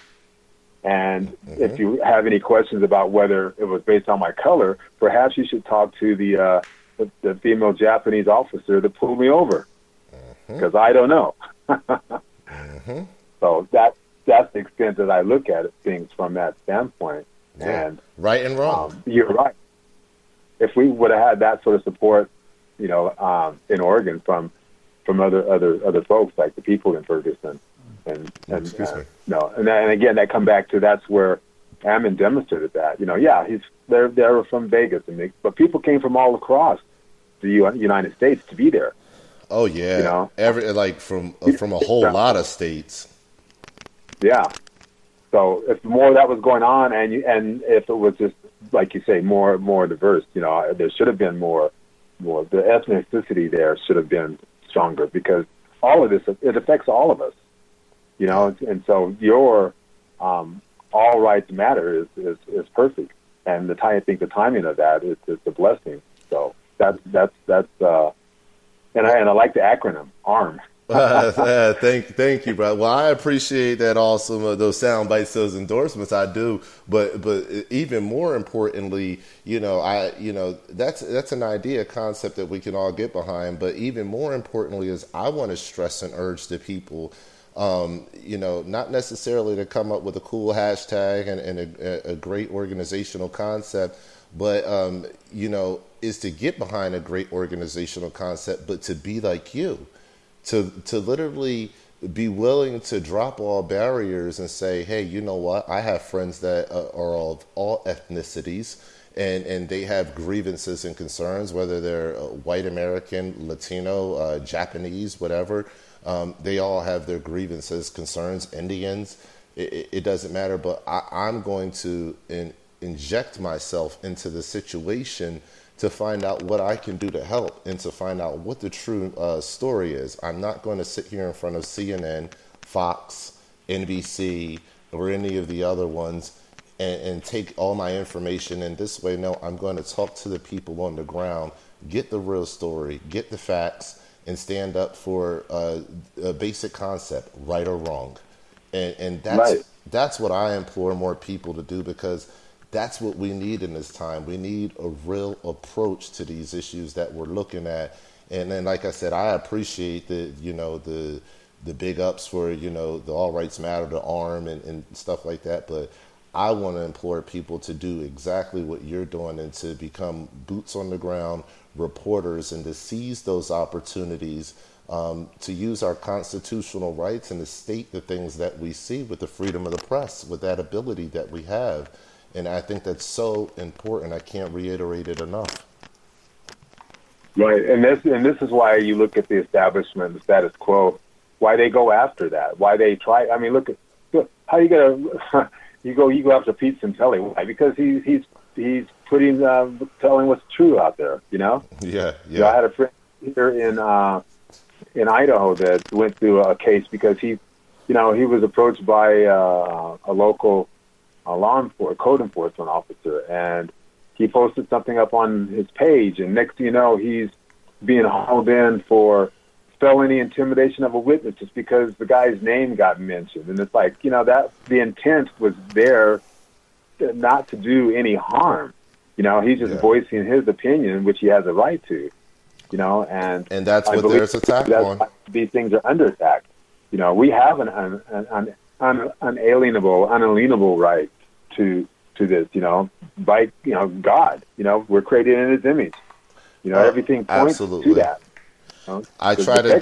And if you have any questions about whether it was based on my color, perhaps you should talk to the female Japanese officer that pulled me over, because I don't know. So that's the extent that I look at things from that standpoint. Yeah. And right and wrong. You're right. If we would have had that sort of support, in Oregon from other folks like the people in Ferguson, and again, that come back to that's where Ammon demonstrated that. They were from Vegas, but people came from all across the United States to be there. Oh yeah, from a whole lot of states. Yeah. So if more of that was going on, and if it was just like you say, more diverse, there should have been more. The ethnicity there should have been stronger, because all of this, it affects all of us, and so your all rights matter is perfect, and I think the timing of that is a blessing. So that's and I like the acronym ARM. Thank you, bro. Well, I appreciate that. Also, those sound bites, those endorsements, I do. But even more importantly, that's an idea, concept that we can all get behind. But even more importantly is I want to stress and urge the people, not necessarily to come up with a cool hashtag and a great organizational concept, but is to get behind a great organizational concept, but to be like you. To literally be willing to drop all barriers and say, hey, you know what? I have friends that are of all ethnicities, and they have grievances and concerns, whether they're white American, Latino, Japanese, whatever. They all have their grievances, concerns, Indians. It doesn't matter, but I'm going to inject myself into the situation to find out what I can do to help and to find out what the true story is. I'm not going to sit here in front of CNN, Fox, NBC, or any of the other ones and take all my information in this way. No, I'm going to talk to the people on the ground, get the real story, get the facts, and stand up for a basic concept, right or wrong. And that's what I implore more people to do, because that's what we need in this time. We need a real approach to these issues that we're looking at. And then, like I said, I appreciate the big ups for, the All Rights Matter, the ARM and stuff like that. But I want to implore people to do exactly what you're doing and to become boots on the ground reporters and to seize those opportunities to use our constitutional rights and to state the things that we see with the freedom of the press, with that ability that we have. And I think that's so important. I can't reiterate it enough. Right, and this is why you look at the establishment, the status quo, why they go after that, why they try. I mean, look how you gonna you go after Pete Santelli. Why? Because he's putting telling what's true out there. Yeah, You know, I had a friend here in Idaho that went through a case because he was approached by a local code enforcement officer, and he posted something up on his page, and next thing you know, he's being hauled in for felony intimidation of a witness just because the guy's name got mentioned. And it's like, that the intent was there not to do any harm. He's just voicing his opinion, which he has a right to, and that's what there's attack on. These things are under attack. We have an unalienable right to this, by, God, we're created in his image. Everything points to that. I try to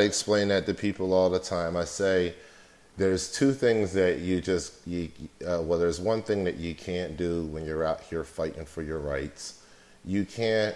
explain that to people all the time. I say there's two things that there's one thing that you can't do when you're out here fighting for your rights. You can't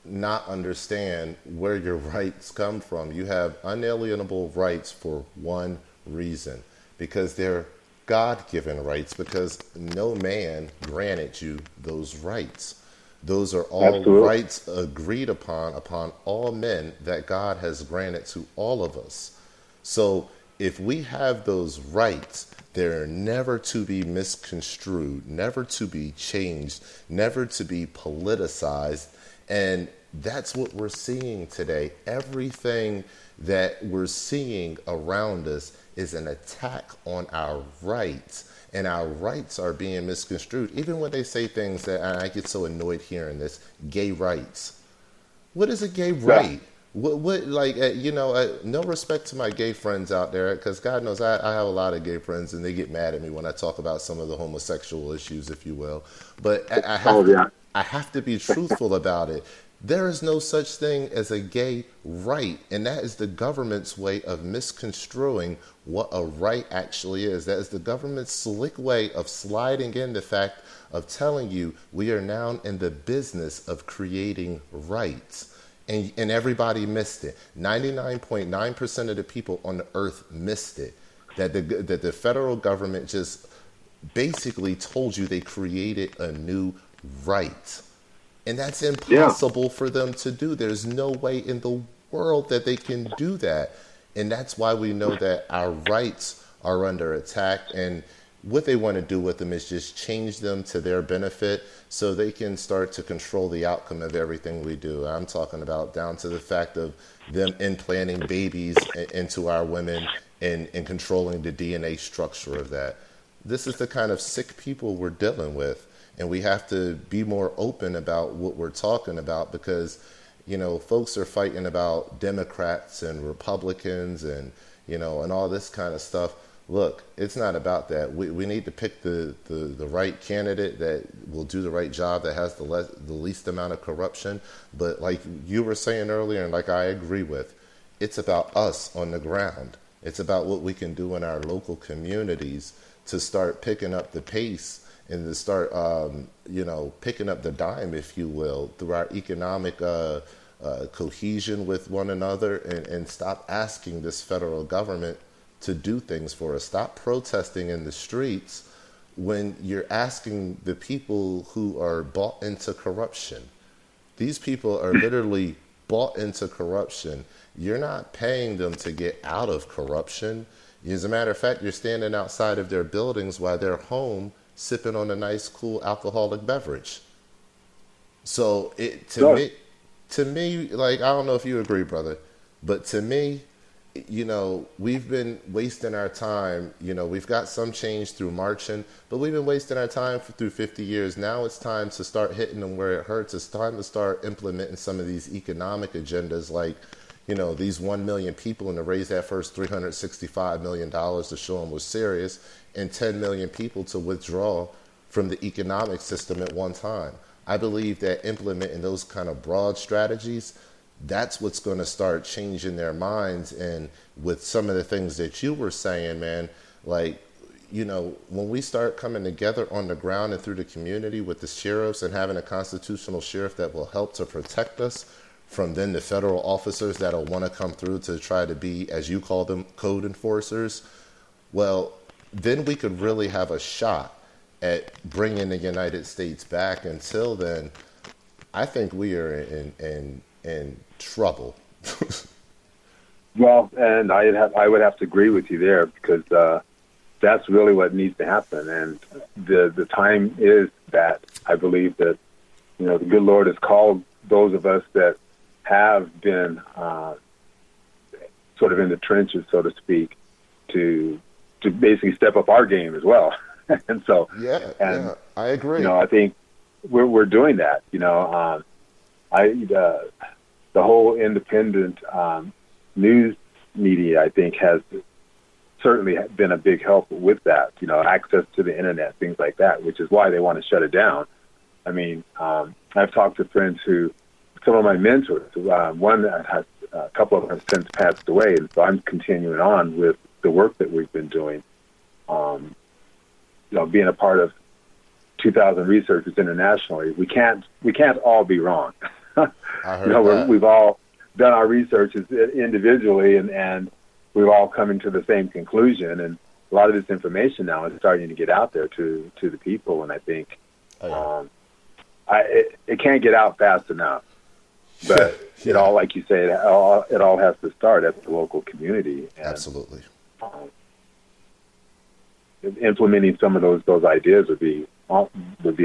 not understand where your rights come from. You have unalienable rights for one reason, because they're God-given rights, because no man granted you those rights. Those are all Absolutely. rights agreed upon all men that God has granted to all of us. So if we have those rights, they're never to be misconstrued, never to be changed, never to be politicized. And that's what we're seeing today. Everything that we're seeing around us is an attack on our rights. And our rights are being misconstrued. Even when they say things that, and I get so annoyed hearing this, gay rights. What is a gay right? What no respect to my gay friends out there, because God knows I have a lot of gay friends, and they get mad at me when I talk about some of the homosexual issues, if you will. But I have to be truthful about it. There is no such thing as a gay right, and that is the government's way of misconstruing what a right actually is. That is the government's slick way of sliding in the fact of telling you we are now in the business of creating rights. And everybody missed it. 99.9% of the people on the earth missed it. That the federal government just basically told you they created a new right. And that's impossible for them to do. There's no way in the world that they can do that. And that's why we know that our rights are under attack. And what they want to do with them is just change them to their benefit so they can start to control the outcome of everything we do. I'm talking about down to the fact of them implanting babies into our women and controlling the DNA structure of that. This is the kind of sick people we're dealing with. And we have to be more open about what we're talking about, because, folks are fighting about Democrats and Republicans and, and all this kind of stuff. Look, it's not about that. We need to pick the right candidate that will do the right job, that has the least amount of corruption. But like you were saying earlier, and like I agree with, it's about us on the ground. It's about what we can do in our local communities to start picking up the pace and to start, picking up the dime, if you will, through our economic cohesion with one another, and stop asking this federal government to do things for us. Stop protesting in the streets when you're asking the people who are bought into corruption. These people are literally bought into corruption. You're not paying them to get out of corruption. As a matter of fact, you're standing outside of their buildings while they're home sipping on a nice, cool alcoholic beverage. So to me, like, I don't know if you agree, brother, but to me, we've been wasting our time. We've got some change through marching, but we've been wasting our time through 50 years. Now it's time to start hitting them where it hurts. It's time to start implementing some of these economic agendas, like, these 1 million people, and to raise that first $365 million to show them we're serious, and 10 million people to withdraw from the economic system at one time. I believe that implementing those kind of broad strategies, that's what's going to start changing their minds. And with some of the things that you were saying, man, like, when we start coming together on the ground and through the community with the sheriffs and having a constitutional sheriff that will help to protect us from then the federal officers that'll want to come through to try to be, as you call them, code enforcers, well, then we could really have a shot at bringing the United States back. Until then, I think we are in trouble. Well, and I would have to agree with you there, because that's really what needs to happen. And the time is that I believe that, the good Lord has called those of us that have been sort of in the trenches, so to speak, to basically step up our game as well. And so, yeah, I agree. I think we're doing that. The whole independent news media, I think, has certainly been a big help with that. Access to the internet, things like that, which is why they want to shut it down. I mean, I've talked to friends some of my mentors, one that has, a couple of them have since passed away, and so I'm continuing on with the work that we've been doing. Being a part of 2,000 researchers internationally, we can't all be wrong. I heard that. We've all done our researches individually, and we've all come into the same conclusion. And a lot of this information now is starting to get out there to the people, and I think it can't get out fast enough. But it all, like you say, it all has to start at the local community. And, absolutely. Implementing some of those ideas would be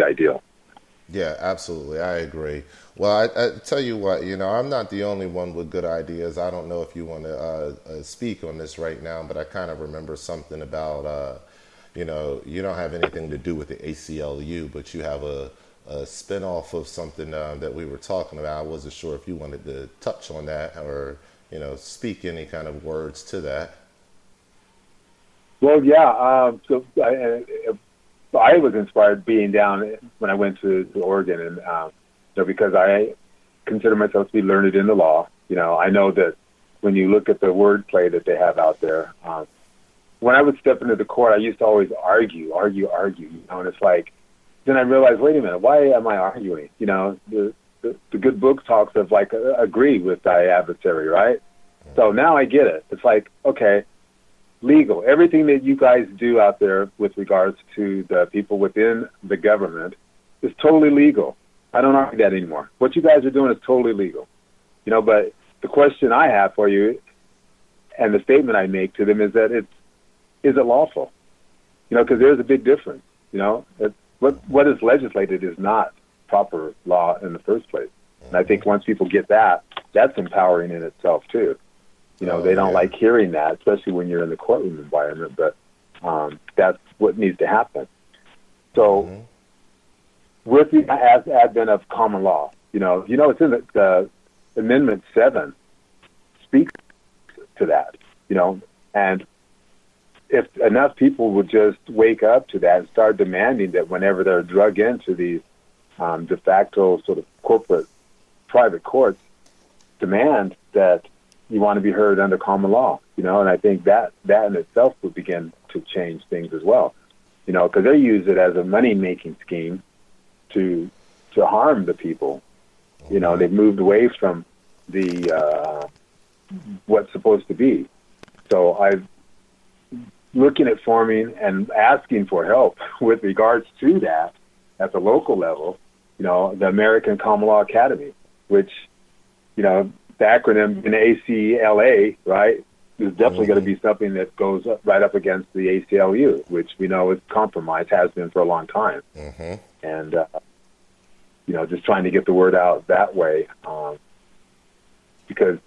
ideal. Yeah, absolutely. I agree. Well, I tell you what, I'm not the only one with good ideas. I don't know if you want to speak on this right now, but I kind of remember something about, you don't have anything to do with the ACLU, but you have a spinoff of something that we were talking about. I wasn't sure if you wanted to touch on that or, speak any kind of words to that. Well, yeah. So I was inspired being down when I went to Oregon, and because I consider myself to be learned in the law. I know that when you look at the wordplay that they have out there, when I would step into the court, I used to always argue, and it's like, then I realized, wait a minute, why am I arguing? The good book talks of like agree with thy adversary, right? So now I get it. It's like, okay, legal. Everything that you guys do out there with regards to the people within the government is totally legal. I don't argue that anymore. What you guys are doing is totally legal. But the question I have for you, and the statement I make to them, is that is it lawful? Because there's a big difference. What is legislated is not proper law in the first place. And I think once people get that, that's empowering in itself too. They don't like hearing that, especially when you're in the courtroom environment, but that's what needs to happen. So with the advent of common law, it's in the Amendment 7 speaks to that, and if enough people would just wake up to that and start demanding that whenever they're drug into these de facto sort of corporate private courts, demand that you want to be heard under common law, and I think that in itself would begin to change things as well, because they use it as a money-making scheme to harm the people. They've moved away from the what's supposed to be. So I'm looking at forming and asking for help with regards to that at the local level, the American Common Law Academy, which, the acronym in ACLA, right, is definitely going to be something that goes right up against the ACLU, which we know is compromised, has been for a long time. And, just trying to get the word out that way, because,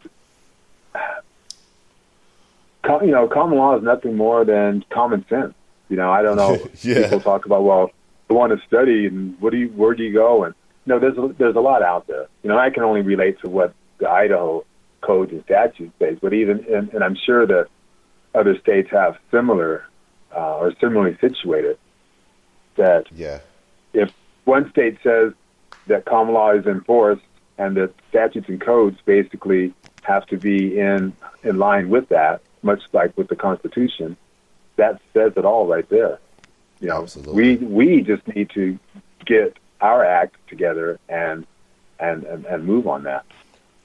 common law is nothing more than common sense. I don't know. People talk about, well, I want to study, and where do you go? And there's a lot out there. I can only relate to what the Idaho codes and statutes say, but even and I'm sure that other states have similar or similarly situated. That if one state says that common law is enforced and that statutes and codes basically have to be in line with that, much like with the Constitution, that says it all right there. Absolutely. We just need to get our act together and move on that.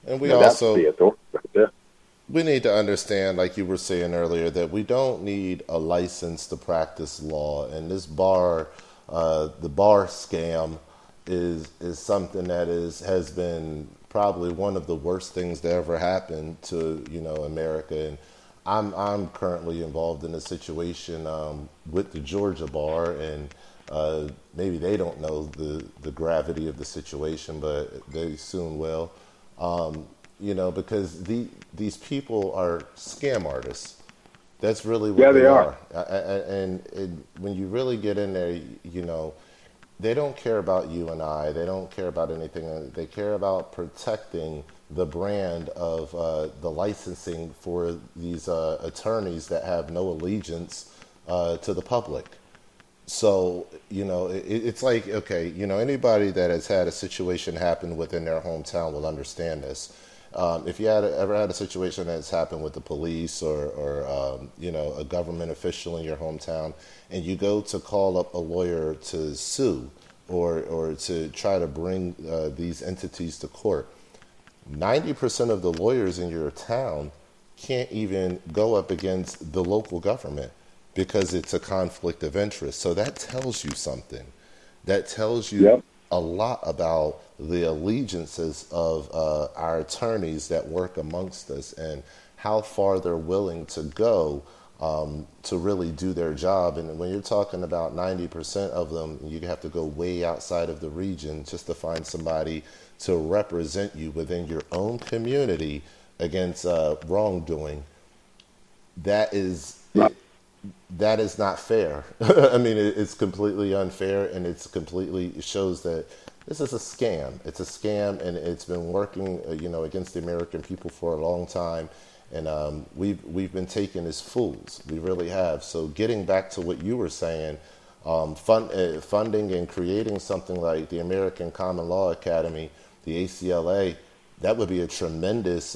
And we also, that's the authority right there. we need to understand, like you were saying earlier, that we don't need a license to practice law. And this the bar scam, is something that has been probably one of the worst things that ever happened to America. And I'm currently involved in a situation with the Georgia bar, and maybe they don't know the gravity of the situation, but they soon will. Because these people are scam artists. That's really what They they are. are. And when you really get in there, they don't care about you and I. They don't care about anything. They care about protecting the brand of the licensing for these attorneys that have no allegiance to the public. So, it's like, okay, anybody that has had a situation happen within their hometown will understand this. If you ever had a situation that's happened with the police or a government official in your hometown, and you go to call up a lawyer to sue or to try to bring these entities to court, 90% of the lawyers in your town can't even go up against the local government because it's a conflict of interest. So that tells you something. That tells you Yep. a lot about the allegiances of our attorneys that work amongst us and how far they're willing to go to really do their job. And when you're talking about 90% of them, you have to go way outside of the region just to find somebody to represent you within your own community against wrongdoing. That is that is not fair. I mean, it's completely unfair, and it shows that this is a scam. It's a scam, and it's been working, against the American people for a long time, and we've been taken as fools. We really have. So, getting back to what you were saying, funding and creating something like the American Common Law Academy, the ACLA, that would be a tremendous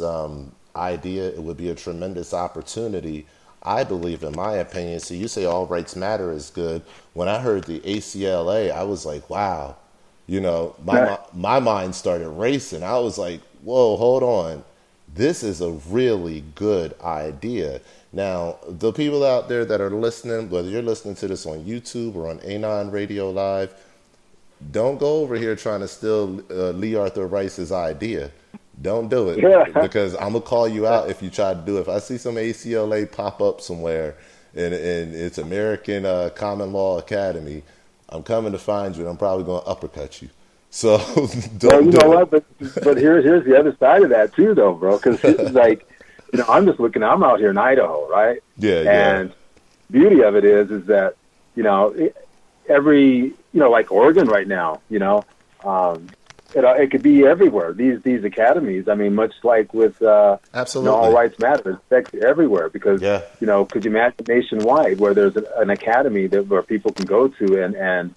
idea. It would be a tremendous opportunity, I believe, in my opinion. So you say all rights matter is good. When I heard the ACLA, I was like, wow. My mind started racing. I was like, whoa, hold on. This is a really good idea. Now, the people out there that are listening, whether you're listening to this on YouTube or on Anon Radio Live, don't go over here trying to steal Lee Arthur Rice's idea. Don't do it, because I'm going to call you out if you try to do it. If I see some ACLA pop up somewhere and it's American Common Law Academy, I'm coming to find you, and I'm probably going to uppercut you. So don't do it. What? But here's the other side of that too, though, bro. Because it's like, I'm just looking. I'm out here in Idaho, right? Yeah. And beauty of it is that every like Oregon right now, it could be everywhere. These academies. I mean, much like with Absolutely. All Rights Matter, it affects everywhere because could you imagine nationwide where there's an academy where people can go to and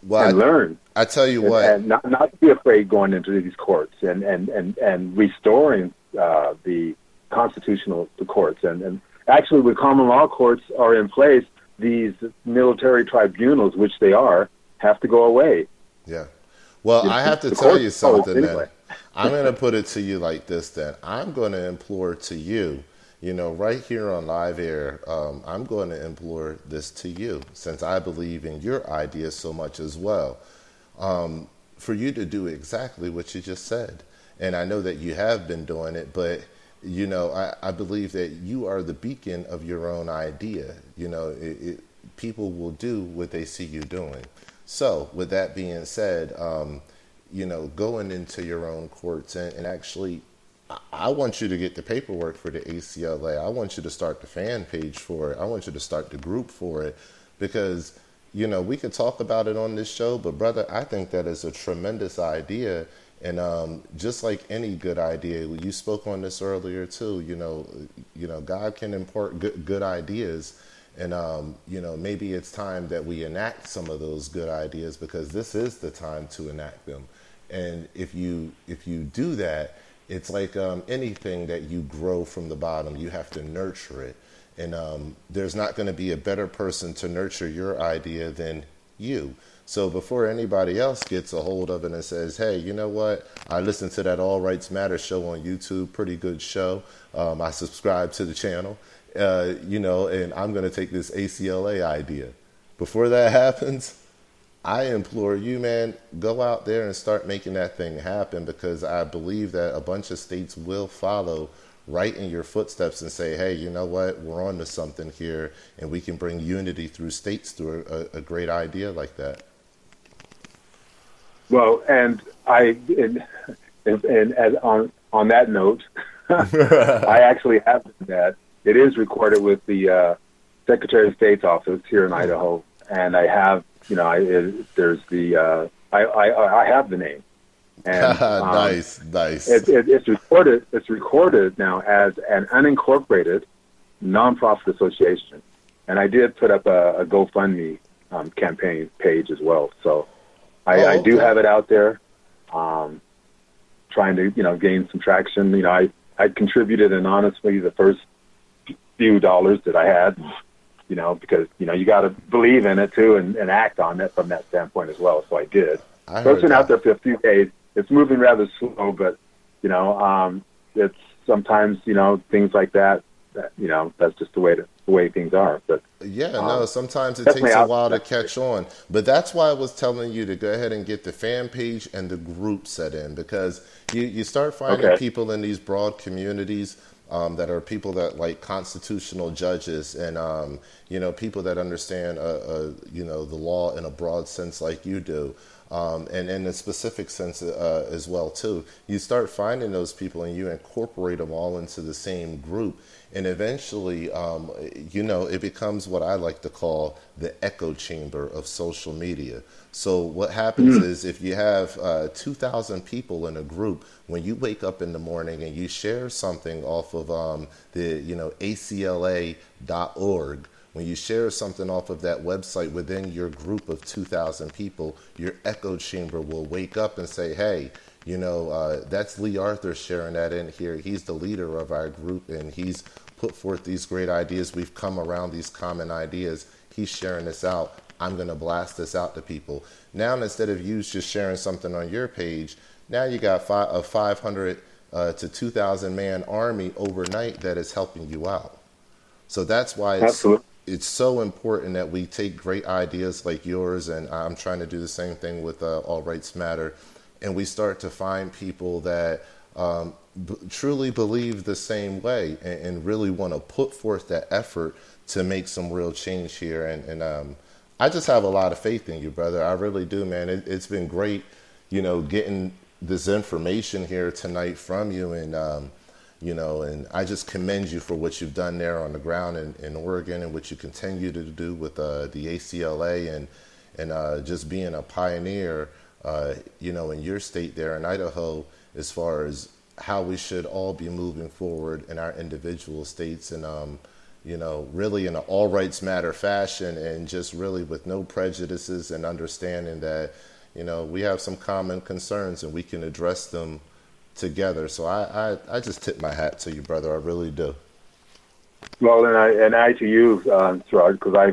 learn. I tell you what, and not to be afraid going into these courts and restoring the constitutional courts and actually with common law courts are in place, these military tribunals, which they are, have to go away. Yeah. Well, I have to tell you something then. I'm going to put it to you like this then. I'm going to implore to you, right here on live air, I'm going to implore this to you, since I believe in your idea so much as well, for you to do exactly what you just said. And I know that you have been doing it, but, I believe that you are the beacon of your own idea. People will do what they see you doing. So with that being said, going into your own courts and actually, I want you to get the paperwork for the ACLA. I want you to start the fan page for it. I want you to start the group for it because, we could talk about it on this show, but brother, I think that is a tremendous idea. And just like any good idea, you spoke on this earlier too, God can impart good ideas. And, maybe it's time that we enact some of those good ideas because this is the time to enact them. And if you do that, it's like anything that you grow from the bottom, you have to nurture it. And there's not going to be a better person to nurture your idea than you. So before anybody else gets a hold of it and says, hey, you know what? I listened to that All Rights Matter show on YouTube, pretty good show. I subscribe to the channel, and I'm going to take this ACLA idea. Before that happens, I implore you, man, go out there and start making that thing happen, because I believe that a bunch of states will follow right in your footsteps and say, hey, you know what, we're on to something here, and we can bring unity through states through a great idea like that. Well, and as on that note, I actually have that. It is recorded with the Secretary of State's office here in Idaho, and I have, I have the name. And, nice. It's recorded. It's recorded now as an unincorporated nonprofit association, and I did put up a GoFundMe campaign page as well. So I do have it out there, trying to gain some traction. I contributed anonymously the first few dollars that I had, because you got to believe in it too and act on it from that standpoint as well. So I did. So it's been out there for a few days. It's moving rather slow, but it's sometimes things like that. That's just the way things are. But sometimes it takes a while to catch on. But that's why I was telling you to go ahead and get the fan page and the group set in, because you start finding people in these broad communities that are people that like constitutional judges and people that understand the law in a broad sense like you do. And in a specific sense as well, too. You start finding those people and you incorporate them all into the same group. And eventually, it becomes what I like to call the echo chamber of social media. So what happens is if you have 2,000 people in a group, when you wake up in the morning and you share something off of the ACLA.org, when you share something off of that website within your group of 2,000 people, your echo chamber will wake up and say, hey, that's Lee Arthur sharing that in here. He's the leader of our group, and he's put forth these great ideas. We've come around these common ideas. He's sharing this out. I'm going to blast this out to people. Now, instead of you just sharing something on your page, now you got a 500 to 2,000 man army overnight that is helping you out. So that's why it's so important that we take great ideas like yours, and I'm trying to do the same thing with All Rights Matter, and we start to find people that truly believe the same way and really want to put forth that effort to make some real change here. And I just have a lot of faith in you, brother. I really do, man. It's been great, getting this information here tonight from you, and and I just commend you for what you've done there on the ground in Oregon, and what you continue to do with the ACLA and just being a pioneer, in your state there in Idaho, as far as how we should all be moving forward in our individual states, and really in an all rights matter fashion, and just really with no prejudices, and understanding that we have some common concerns and we can address them together. So I just tip my hat to you, brother. I really do. Well, and I to you, Siraj, because I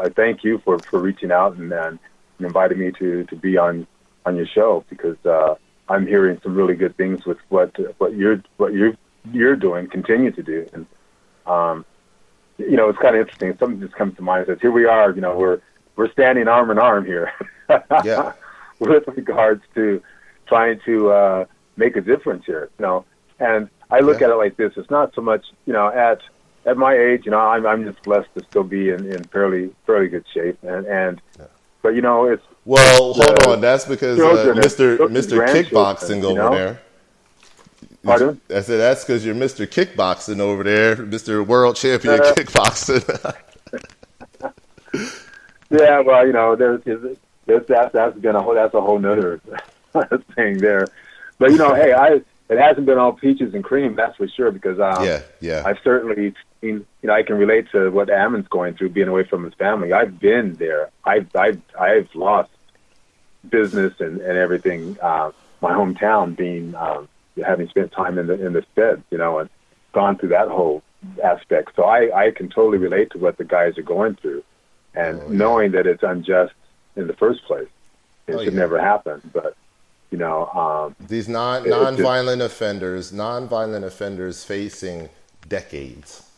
thank you for reaching out and inviting me to be on your show, because I'm hearing some really good things with what you're doing, continue to do, and it's kind of interesting. Something just comes to mind. Says, here we are, we're standing arm in arm here, with regards to trying to make a difference here, And I look at it like this: it's not so much, at my age, I'm just blessed to still be in fairly good shape, but it's hold on. That's because Mr. Kickboxing over there. Pardon? I said that's because you're Mr. Kickboxing over there, Mr. World Champion Kickboxing. Yeah, well, that's a whole nother thing there. But hey, it hasn't been all peaches and cream, that's for sure, because I've certainly seen, I can relate to what Ammon's going through, being away from his family. I've been there. I've lost business and everything. My hometown being having spent time in the Fed, and gone through that whole aspect. So I can totally relate to what the guys are going through. and knowing that it's unjust in the first place. It should never happen. But these non-violent offenders facing decades.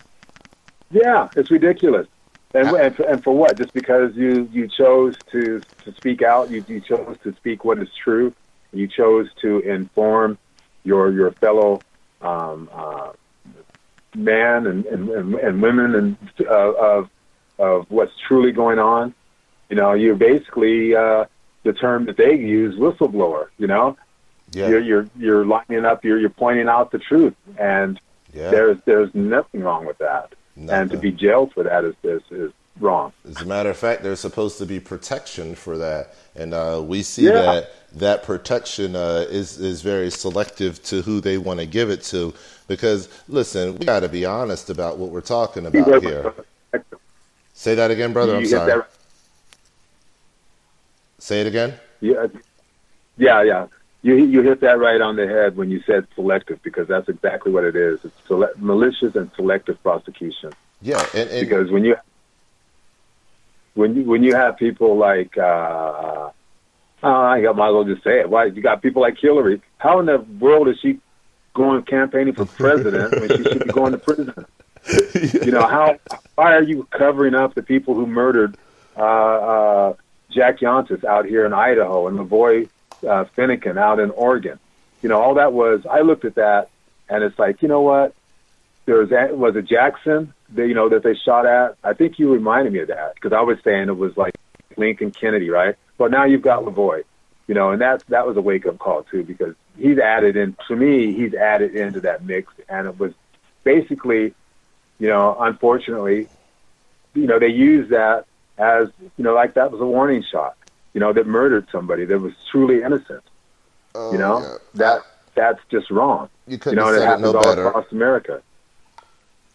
Yeah, it's ridiculous. And for what? Just because you chose to speak out, you chose to speak what is true, you chose to inform your fellow man and women and of what's truly going on. You're basically the term that they use, whistleblower. You're lining up, you're pointing out the truth, and there's nothing wrong with that. Nothing. And to be jailed for that is wrong. As a matter of fact, there's supposed to be protection for that, and we see that protection is very selective to who they want to give it to. Because listen, we got to be honest about what we're talking about here. Say that again, brother. I'm sorry. Say it again. Yeah. You hit that right on the head when you said selective, because that's exactly what it is. It's malicious and selective prosecution. Yeah, and because when you have people like I might as well just say it. Why you got people like Hillary? How in the world is she going campaigning for president when she should be going to prison? Why are you covering up the people who murdered Jack Yontis out here in Idaho and Lavoy Finnegan out in Oregon? All that was, I looked at that and it's like, you know what? Was it Jackson that they shot at? I think you reminded me of that, because I was saying it was like Lincoln Kennedy, right? But now you've got Lavoy, and that was a wake-up call too, because he's added into that mix, and it was basically, unfortunately, they used that as, like that was a warning shot, that murdered somebody that was truly innocent. That's just wrong. You couldn't have said it no better. All across America.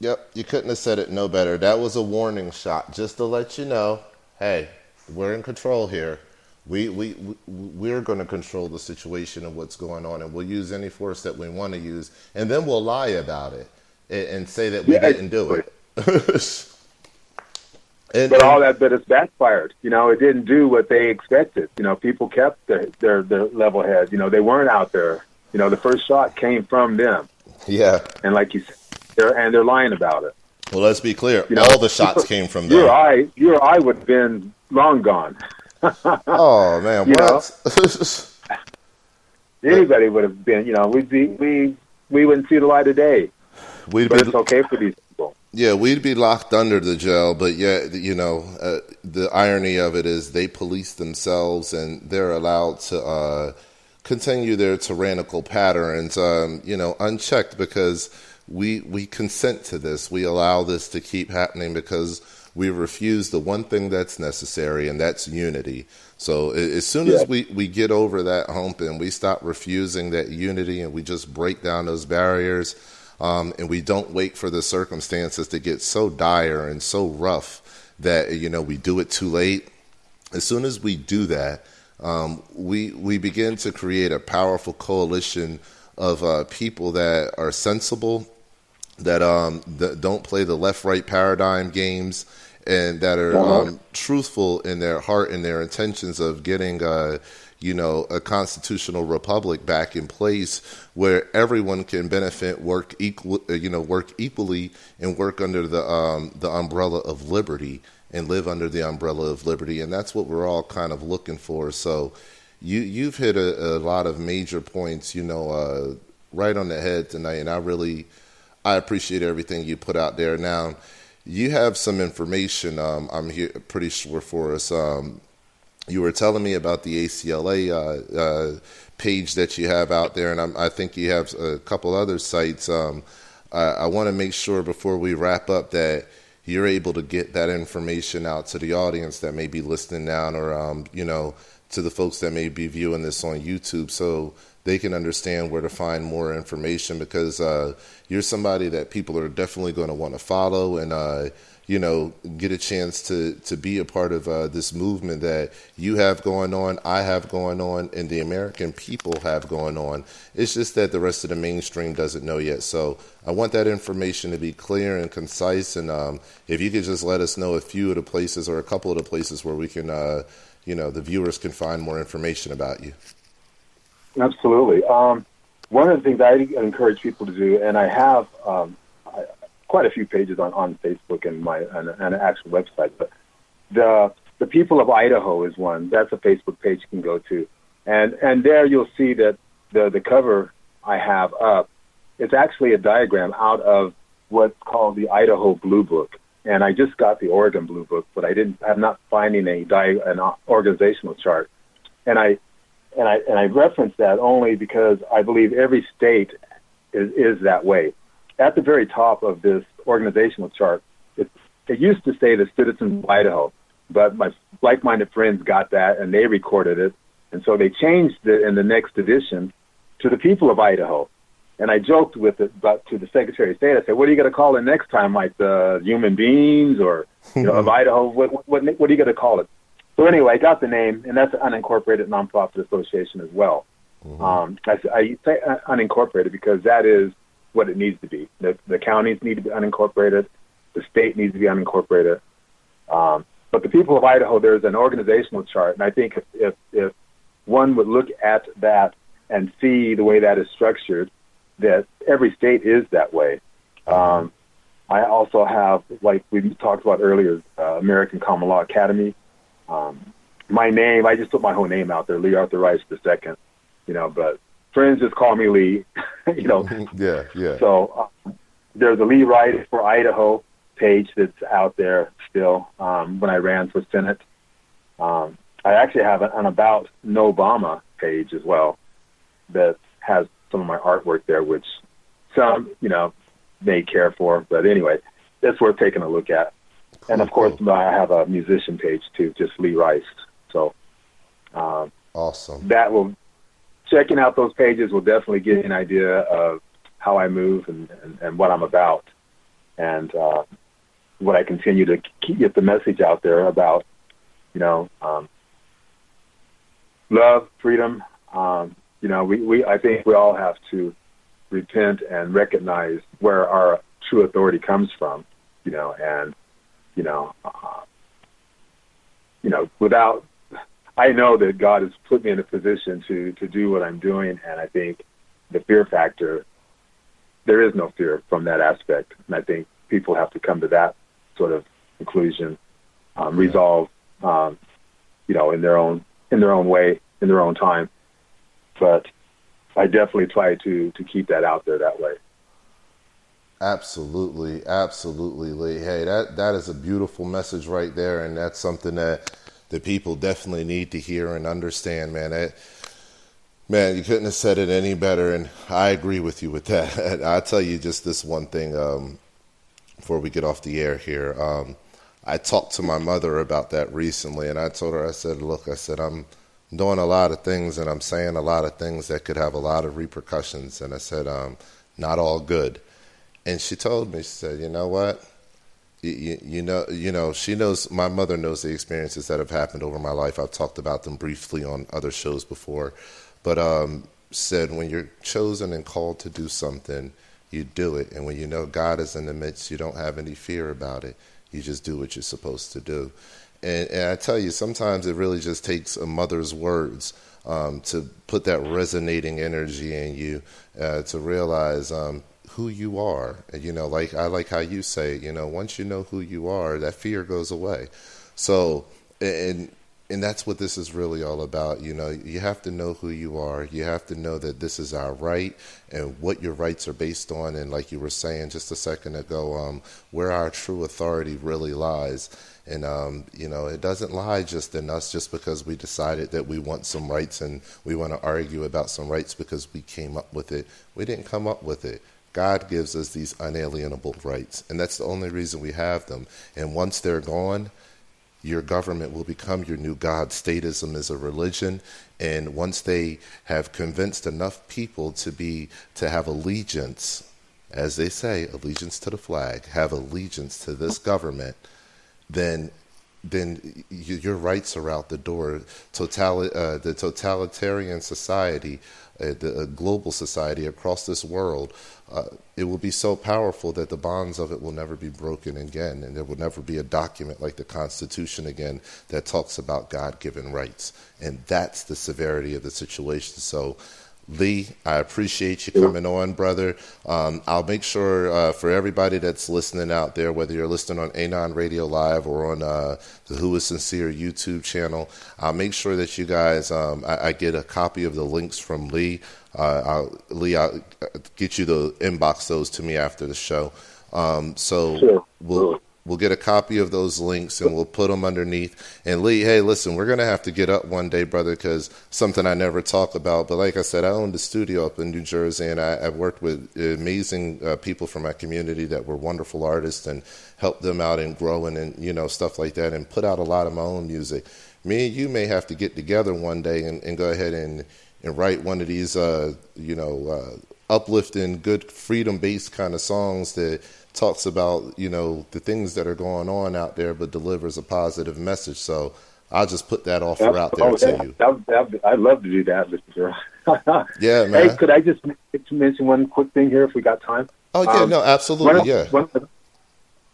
Yep, you couldn't have said it no better. That was a warning shot, just to let you know, hey, we're in control here. We're going to control the situation of what's going on, and we'll use any force that we want to use, and then we'll lie about it and say that we didn't do it. But it's backfired. It didn't do what they expected. People kept their level head. They weren't out there. The first shot came from them. Yeah. And like you said, they're lying about it. Well, let's be clear. All the shots came from them. Your eye would have been long gone. Oh man, what? Anybody would have been. We wouldn't see the light of day. It's okay for these people. Yeah, we'd be locked under the jail, but the irony of it is they police themselves and they're allowed to continue their tyrannical patterns, unchecked, because we consent to this. We allow this to keep happening because we refuse the one thing that's necessary, and that's unity. So as soon as we get over that hump and we stop refusing that unity and we just break down those barriers, and we don't wait for the circumstances to get so dire and so rough that, we do it too late. As soon as we do that, we begin to create a powerful coalition of people that are sensible, that don't play the left-right paradigm games, and that are truthful in their heart and their intentions of getting a constitutional republic back in place where everyone can benefit, work equally, and work under the umbrella of liberty, and live under the umbrella of liberty. And that's what we're all kind of looking for. So you've hit a lot of major points, right on the head tonight. And I appreciate everything you put out there. Now, you have some information, I'm here pretty sure for us. You were telling me about the ACLA page that you have out there, and I think you have a couple other sites. I want to make sure before we wrap up that you're able to get that information out to the audience that may be listening now, or to the folks that may be viewing this on YouTube, so they can understand where to find more information, because you're somebody that people are definitely going to want to follow, and get a chance to be a part of this movement that you have going on, I have going on, and the American people have going on. It's just that the rest of the mainstream doesn't know yet. So I want that information to be clear and concise. And if you could just let us know a few of the places or a couple of the places where we can, the viewers can find more information about you. Absolutely. One of the things I encourage people to do, and I have quite a few pages on Facebook and an actual website, but the People of Idaho is one. That's a Facebook page you can go to, and there you'll see that the cover I have up, it's actually a diagram out of what's called the Idaho Blue Book, and I just got the Oregon Blue Book, but I'm not finding an organizational chart, and I reference that only because I believe every state is that way. At the very top of this organizational chart, it used to say the Citizens of Idaho, but my like-minded friends got that and they recorded it, and so they changed it in the next edition to the People of Idaho. And I joked with it, but to the Secretary of State, I said, "What are you going to call it next time? Like the human beings or of Idaho? What are you going to call it?" So anyway, I got the name, and that's an unincorporated nonprofit association as well. Mm-hmm. I say unincorporated because that is what it needs to be. The counties need to be unincorporated. The state needs to be unincorporated. But the People of Idaho, there's an organizational chart, and I think if one would look at that and see the way that is structured, that every state is that way. I also have, like we talked about earlier, American Common Law Academy. My name, I just put my whole name out there, Lee Arthur Rice II, but friends just call me Lee, Yeah. So there's a Lee Rice for Idaho page that's out there still when I ran for Senate. I actually have an About No Obama page as well that has some of my artwork there, which some, may care for. But anyway, that's worth taking a look at. And of course, I have a musician page too, just Lee Rice. So, awesome. Checking out those pages will definitely give you an idea of how I move and what I'm about, and what I continue to get the message out there about, love, freedom. I think we all have to repent and recognize where our true authority comes from, without, I know that God has put me in a position to do what I'm doing, and I think the fear factor, there is no fear from that aspect, and I think people have to come to that sort of conclusion, resolve, in their own way, in their own time. But I definitely try to keep that out there that way. Absolutely, Lee. Hey, that is a beautiful message right there, and that's something that the people definitely need to hear and understand, man. Man, you couldn't have said it any better, and I agree with you with that. I'll tell you just this one thing before we get off the air here. I talked to my mother about that recently, and I told her, I said, I'm doing a lot of things, and I'm saying a lot of things that could have a lot of repercussions, and I said, not all good. And she told me, she said, you know what? She knows, my mother knows the experiences that have happened over my life. I've talked about them briefly on other shows before. But said, when you're chosen and called to do something, you do it. And when you know God is in the midst, you don't have any fear about it. You just do what you're supposed to do. And I tell you, sometimes it really just takes a mother's words to put that resonating energy in you, to realize who you are. And, I like how you say, once you know who you are, that fear goes away. So, and that's what this is really all about. You have to know who you are. You have to know that this is our right and what your rights are based on. And like you were saying just a second ago, where our true authority really lies. And, it doesn't lie just in us just because we decided that we want some rights and we want to argue about some rights because we came up with it. We didn't come up with it. God gives us these unalienable rights, and that's the only reason we have them. And once they're gone, your government will become your new God. Statism is a religion, and once they have convinced enough people to have allegiance, as they say, allegiance to the flag, have allegiance to this government, then your rights are out the door. The totalitarian society, the global society across this world, it will be so powerful that the bonds of it will never be broken again, and there will never be a document like the Constitution again that talks about God-given rights. And that's the severity of the situation. So, Lee, I appreciate you coming on, brother. I'll make sure for everybody that's listening out there, whether you're listening on Anon Radio Live or on the Who Is Sincere YouTube channel, I'll make sure that you guys, I get a copy of the links from Lee. I'll get you to inbox those to me after the show. So we'll get a copy of those links and we'll put them underneath. And Lee, hey, listen, we're going to have to get up one day, brother, because something I never talk about. But like I said, I owned a studio up in New Jersey, and I've worked with amazing people from my community that were wonderful artists and helped them out in growing and, stuff like that, and put out a lot of my own music. Me and you may have to get together one day and go ahead and write one of these, uplifting, good freedom-based kind of songs that talks about, the things that are going on out there, but delivers a positive message. So I'll just put that offer out there to you. I'd love to do that, Mr. Yeah, man. Hey, could I just mention one quick thing here if we got time? Oh, yeah, no, absolutely,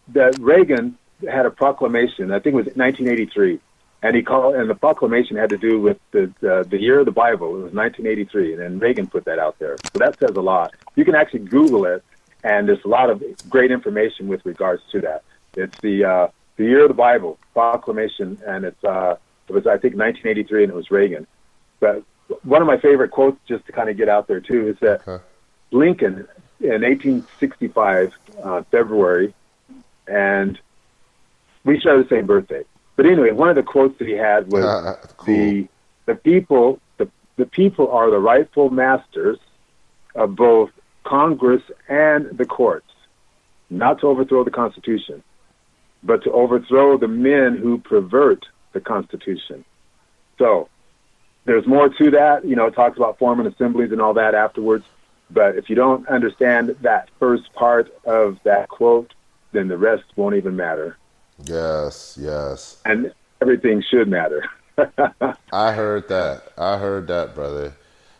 That Reagan had a proclamation, I think it was 1983, and the proclamation had to do with the year of the Bible. It was 1983, and then Reagan put that out there. So that says a lot. You can actually Google it, and there's a lot of great information with regards to that. It's the year of the Bible proclamation, and it was, I think, 1983, and it was Reagan. But one of my favorite quotes, just to kind of get out there too, is that Lincoln in 1865 February, and we share the same birthday. But anyway, one of the quotes that he had was cool. the people are the rightful masters of both Congress and the courts, not to overthrow the Constitution, but to overthrow the men who pervert the Constitution. So there's more to that. It talks about forming assemblies and all that afterwards. But if you don't understand that first part of that quote, then the rest won't even matter. Yes. And everything should matter. I heard that, brother.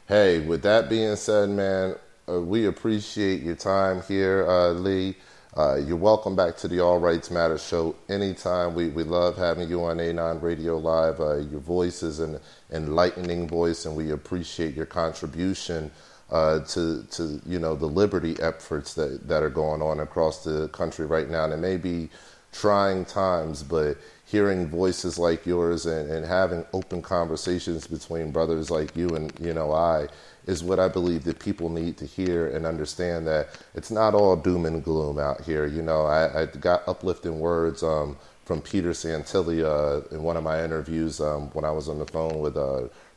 Hey, with that being said, man, we appreciate your time here, Lee. You're welcome back to the All Rights Matter show anytime. We love having you on Anon Radio Live. Your voice is an enlightening voice, and we appreciate your contribution to the liberty efforts that are going on across the country right now. And it may be trying times, but hearing voices like yours and having open conversations between brothers like you and I is what I believe that people need to hear and understand, that it's not all doom and gloom out here. I got uplifting words from Peter Santilli in one of my interviews when I was on the phone with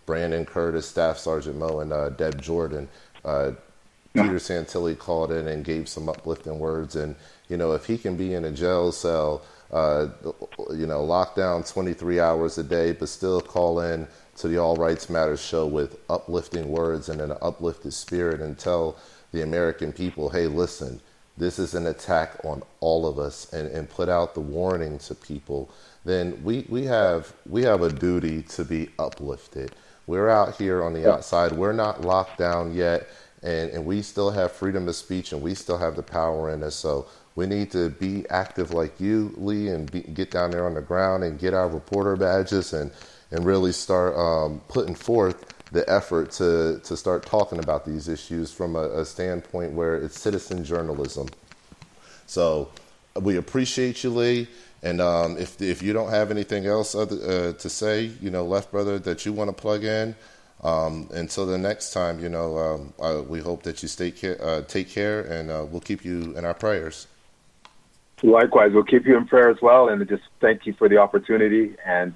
Brandon Curtis, Staff Sergeant Mo, and Deb Jordan. Peter Santilli called in and gave some uplifting words. And, if he can be in a jail cell, locked down 23 hours a day, but still call in to the All Rights Matter show with uplifting words and an uplifted spirit and tell the American people, hey, listen, this is an attack on all of us, and put out the warning to people, then we have a duty to be uplifted. We're out here on the outside. We're not locked down yet, and we still have freedom of speech, and we still have the power in us. So we need to be active like you, Lee, and get down there on the ground and get our reporter badges and really start putting forth the effort to start talking about these issues from a standpoint where it's citizen journalism. So we appreciate you, Lee. And if you don't have anything else to say, left, brother, that you want to plug in, until the next time, we hope that you take care, and we'll keep you in our prayers. Likewise, we'll keep you in prayer as well, and just thank you for the opportunity. And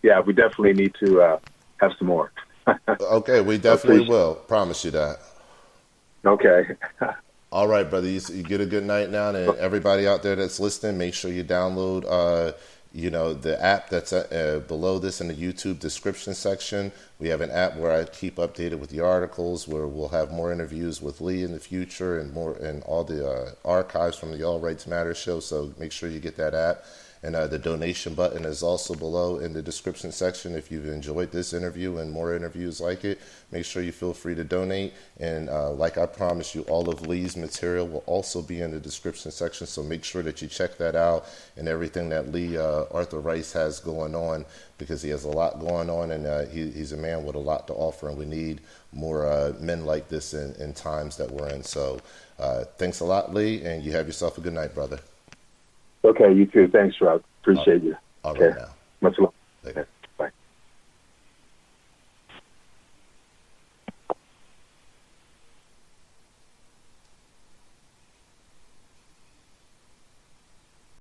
we definitely need to have some more. Okay, we definitely will. Promise you that. Okay. All right, brother. You get a good night now, and everybody out there that's listening, make sure you download, the app that's below this in the YouTube description section. We have an app where I keep updated with the articles, where we'll have more interviews with Lee in the future and more, and all the archives from the All Rights Matter show. So make sure you get that app. And the donation button is also below in the description section. If you've enjoyed this interview and more interviews like it, make sure you feel free to donate. And like I promised you, all of Lee's material will also be in the description section. So make sure that you check that out and everything that Lee Arthur Rice has going on, because he has a lot going on, and he's a man with a lot to offer, and we need more men like this in times that we're in. So thanks a lot, Lee, and you have yourself a good night, brother. Okay, you too. Thanks, Rob. Appreciate you. All right now. Much love.